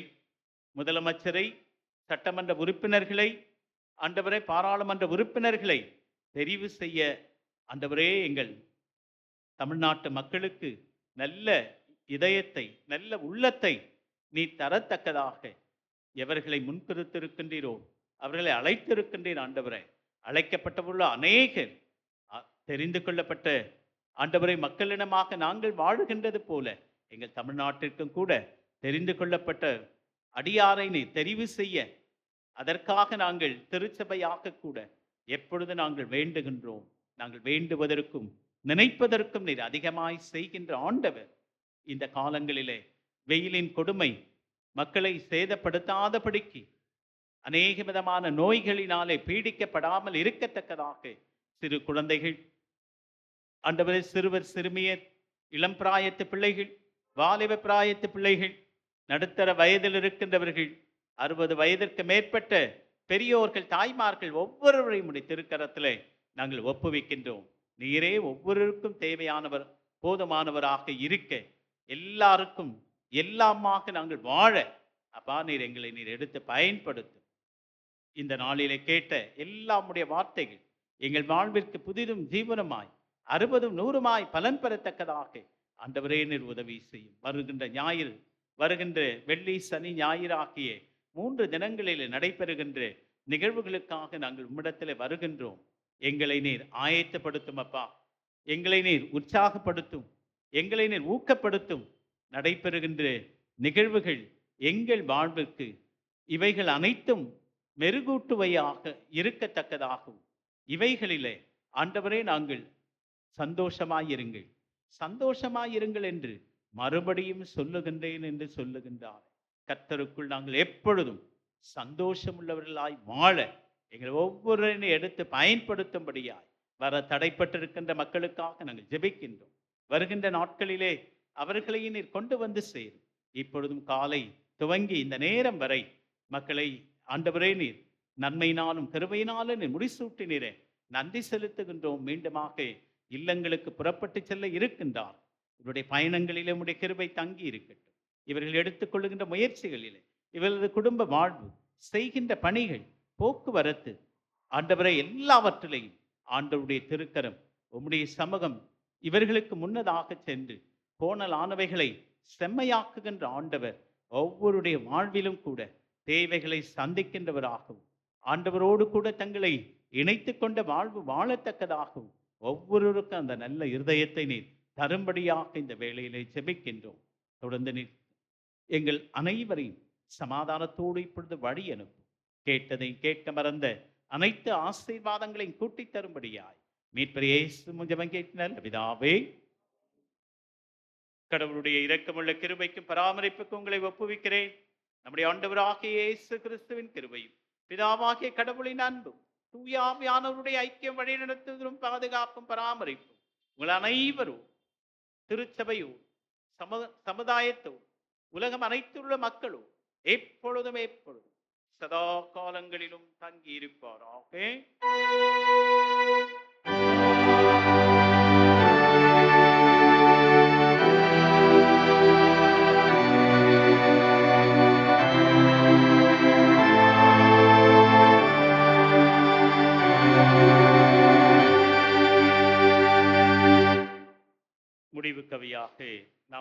முதலமைச்சரை, சட்டமன்ற உறுப்பினர்களை, ஆண்டவரே பாராளுமன்ற உறுப்பினர்களை தெரிவு செய்ய ஆண்டவரே எங்கள் தமிழ்நாட்டு மக்களுக்கு நல்ல இதயத்தை, நல்ல உள்ளத்தை நீ தரத்தக்கதாக எவர்களை முன்குறித்திருக்கின்றீரோ அவர்களை அழைத்திருக்கின்றீர் ஆண்டவரே. அழைக்கப்பட்டுள்ள அநேகர் தெரிந்து கொள்ளப்பட்ட ஆண்டவரை மக்களிடமாக நாங்கள் வாழுகின்றது போல எங்கள் தமிழ்நாட்டிற்கும் கூட தெரிந்து கொள்ளப்பட்ட அடியாரை நீ தெரிவு செய்ய, அதற்காக நாங்கள் திருச்சபையாக கூட எப்பொழுது நாங்கள் வேண்டுகின்றோம். நாங்கள் வேண்டுவதற்கும் நினைப்பதற்கும் நீர் அதிகமாய் செய்கின்ற ஆண்டவர். இந்த காலங்களிலே வெயிலின் கொடுமை மக்களை சேதப்படுத்தாதபடிக்கு அநேக விதமான நோய்களினாலே பீடிக்கப்படாமல் இருக்கத்தக்கதாக சிறு குழந்தைகள், ஆண்டவரே சிறுவர் சிறுமியர், இளம் பிராயத்து பிள்ளைகள், வாலிப பிராயத்து பிள்ளைகள், நடுத்தர வயதில் இருக்கின்றவர்கள், 60 வயதிற்கு மேற்பட்ட பெரியோர்கள், தாய்மார்கள் ஒவ்வொருவரையும் உடைய திருக்கரத்திலே நாங்கள் ஒப்புவிக்கின்றோம். நீரே ஒவ்வொருவருக்கும் தேவையானவர், போதுமானவராக இருக்க, எல்லாருக்கும் எல்லாமாக நாங்கள் வாழ அப்பா நீர் எங்களை நீர் எடுத்து பயன்படுத்தும். இந்த நாளிலே கேட்ட எல்லாமுடைய வார்த்தைகள் எங்கள் வாழ்விற்கு புதிதும் ஜீவனமாய் 60 100 பலன் பெறத்தக்கதாக ஆண்டவரே நீர் உதவி செய்யும். வருகின்ற ஞாயிறு, வருகின்ற வெள்ளி சனி ஞாயிறு ஆகிய 3 தினங்களில் நடைபெறுகின்ற நிகழ்வுகளுக்காக நாங்கள் உம்மிடத்தில் வருகின்றோம். எங்களை நீர் ஆயத்தப்படுத்தும் அப்பா, எங்களை நீர் உற்சாகப்படுத்தும், எங்களை நீர் ஊக்கப்படுத்தும். நடைபெறுகின்ற நிகழ்வுகள் எங்கள் வாழ்விற்கு இவைகள் அனைத்தும் மெருகூட்டுவையாக இருக்கத்தக்கதாகும். இவைகளிலே ஆண்டவரே நாங்கள் சந்தோஷமாயிருங்கள், சந்தோஷமாயிருங்கள் என்று மறுபடியும் சொல்லுகின்றேன் என்று சொல்லுகின்றார். கர்த்தருக்குள் நாங்கள் எப்பொழுதும் சந்தோஷமுள்ளவர்களாய் வாழ எங்களை ஒவ்வொருவரையும் எடுத்து பயன்படுத்தும்படியாய் வர தடைப்பட்டிருக்கின்ற மக்களுக்காக நாங்கள் ஜெபிக்கின்றோம். வருகின்ற நாட்களிலே அவர்களையும் நீர் கொண்டு வந்து சேரும். இப்பொழுதும் காலை துவங்கி இந்த நேரம் வரை மக்களை ஆண்டவரே நீர் நன்மையினாலும் கிருபையினாலும் நீர் முடிசூட்டினீரே, நன்றி செலுத்துகின்றோம். மீண்டுமாக இல்லங்களுக்கு புறப்பட்டு செல்ல இருக்கின்றார். இவருடைய பயணங்களிலே உம்முடைய கிருபை தங்கி இருக்கட்டும். இவர்கள் எடுத்துக்கொள்ளுகின்ற முயற்சிகளிலே, இவரது குடும்ப வாழ்வு, செய்கின்ற பணிகள், போக்குவரத்து, ஆண்டவரை எல்லாவற்றிலையும் ஆண்டவருடைய திருக்கரம், உம்முடைய சமூகம் இவர்களுக்கு முன்னதாக சென்று கோணலானவைகளை செம்மையாக்குகின்ற ஆண்டவர் ஒவ்வொருடைய வாழ்விலும் கூட தேவைகளை சந்திக்கின்றவராகவும், ஆண்டவரோடு கூட தங்களை இணைத்து கொண்ட வாழ்வு வாழத்தக்கதாகவும் ஒவ்வொருவருக்கும் அந்த நல்ல இருதயத்தை நீர் தரும்படியாக இந்த வேளையிலே ஜெபிக்கின்றோம். தொடர்ந்து நீர் எங்கள் அனைவரையும் சமாதானத்தோடு இப்பொழுது வழி அனுப்பும். கேட்டதை கேட்க மறந்த அனைத்து ஆசீர்வாதங்களையும் கூட்டித் தரும்படியாய் மீட்பர் இயேசு ஜெபம் கேட்கிற பிதாவே, கடவுளுடைய இரக்கமுள்ள கிருபைக்கும் பராமரிப்புக்கும் உங்களை ஒப்புவிக்கிறேன். நம்முடைய ஆண்டவராகிய இயேசு கிறிஸ்துவின் கிருபையும் பிதாவாகிய கடவுளின் அன்பும் தூயாவியானவருடைய ஐக்கியம் வழிநடத்துவதும் பாதுகாப்பும் பராமரிப்பும் உங்கள் அனைவரும் திருச்சபையோடு சமுதாயத்தோடு உலகம் அனைத்துள்ள மக்களும் எப்பொழுதும் சதா காலங்களிலும் தங்கி இருப்பாராக.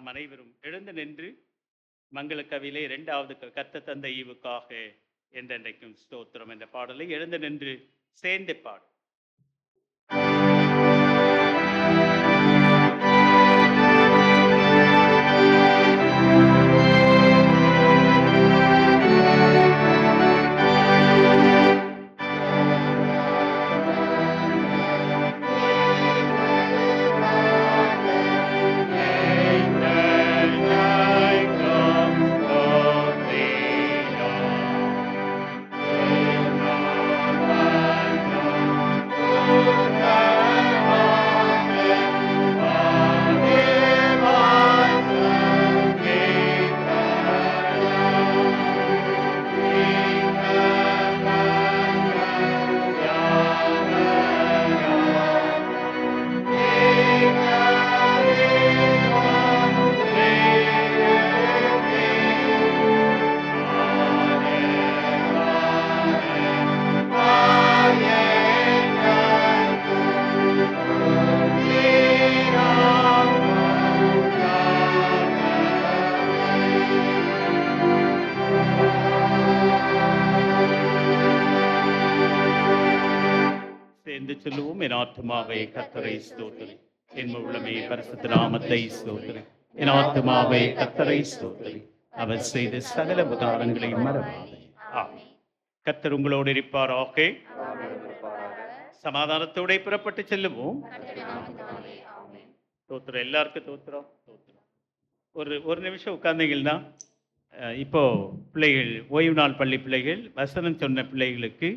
நாம் அனைவரும் எழுந்து நின்று மங்கள கவியிலே 2வது கர்த்தர் தந்த ஈவுக்காக என்றென்றைக்கும் ஸ்தோத்திரம் என்ற பாடலை எழுந்து நின்று சேர்ந்து பாடும். சேர்ந்து சொல்லுவோம். என் ஆத்துமாவை கர்த்தரை ஸ்தோத்திரி, என் உள்ளமே பரிசுத்த நாமத்தை ஸ்தோத்திரி. என் ஆத்துமாவை கர்த்தரை ஸ்தோத்திரி, அவர் செய்த சகல உபகாரங்களை மறவாதே. ஆமென். கர்த்தர் உங்களோடு இருப்பாராக. சமாதானத்தோட புறப்பட்டு செல்லுவோம். தோத்திரம், எல்லாருக்கும் தோத்திரம். ஒரு நிமிஷம் உட்கார்ந்தீங்கன்னா இப்போ பிள்ளைகள், ஓய்வு நாள் பள்ளி பிள்ளைகள் வசனம் சொன்ன பிள்ளைகளுக்கு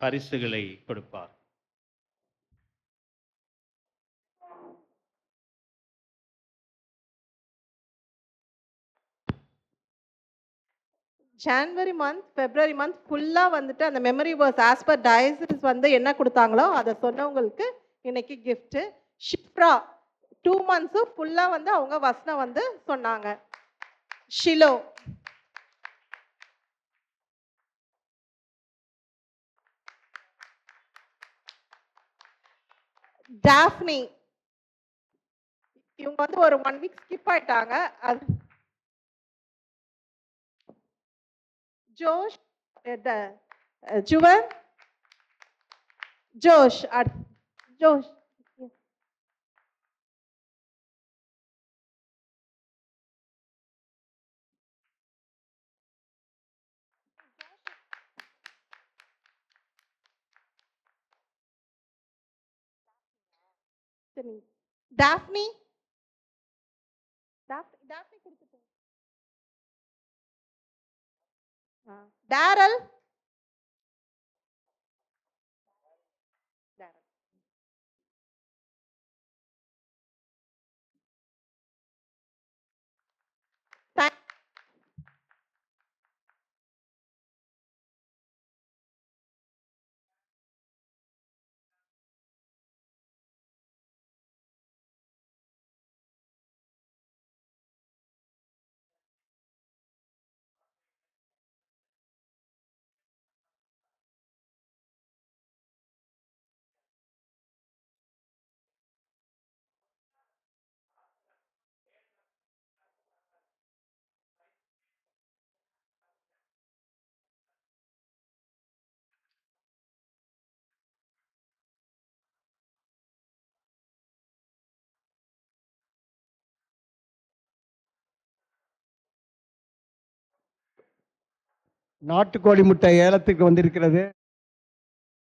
பரிசுகளை கொடுப்பார். ஜான்வரி மந்த், ஃபெப்ரவரி மந்த் ஃபுல்லாக வந்துட்டு அந்த memory verse as per diocese வந்து என்ன கொடுத்தாங்களோ அதை சொன்னவங்களுக்கு இன்னைக்கு கிஃப்ட்டு. ஷிப்ரா 2 months ஃபுல்லாக வந்து அவங்க வசனம் வந்து சொன்னாங்க. ஷிலோ, டாஃப்னி இவங்க வந்து ஒரு 1 week ஸ்கிப் ஆயிட்டாங்க. அது ஜோஷ், ஜுவன், ஜோஷ், ஜோஷ், டாஃப்னி, டாஃப்னி கொடுத்துட்டேன். டேரல், நாட்டுக்கோழி முட்டை ஏலத்துக்கு வந்திருக்கிறது.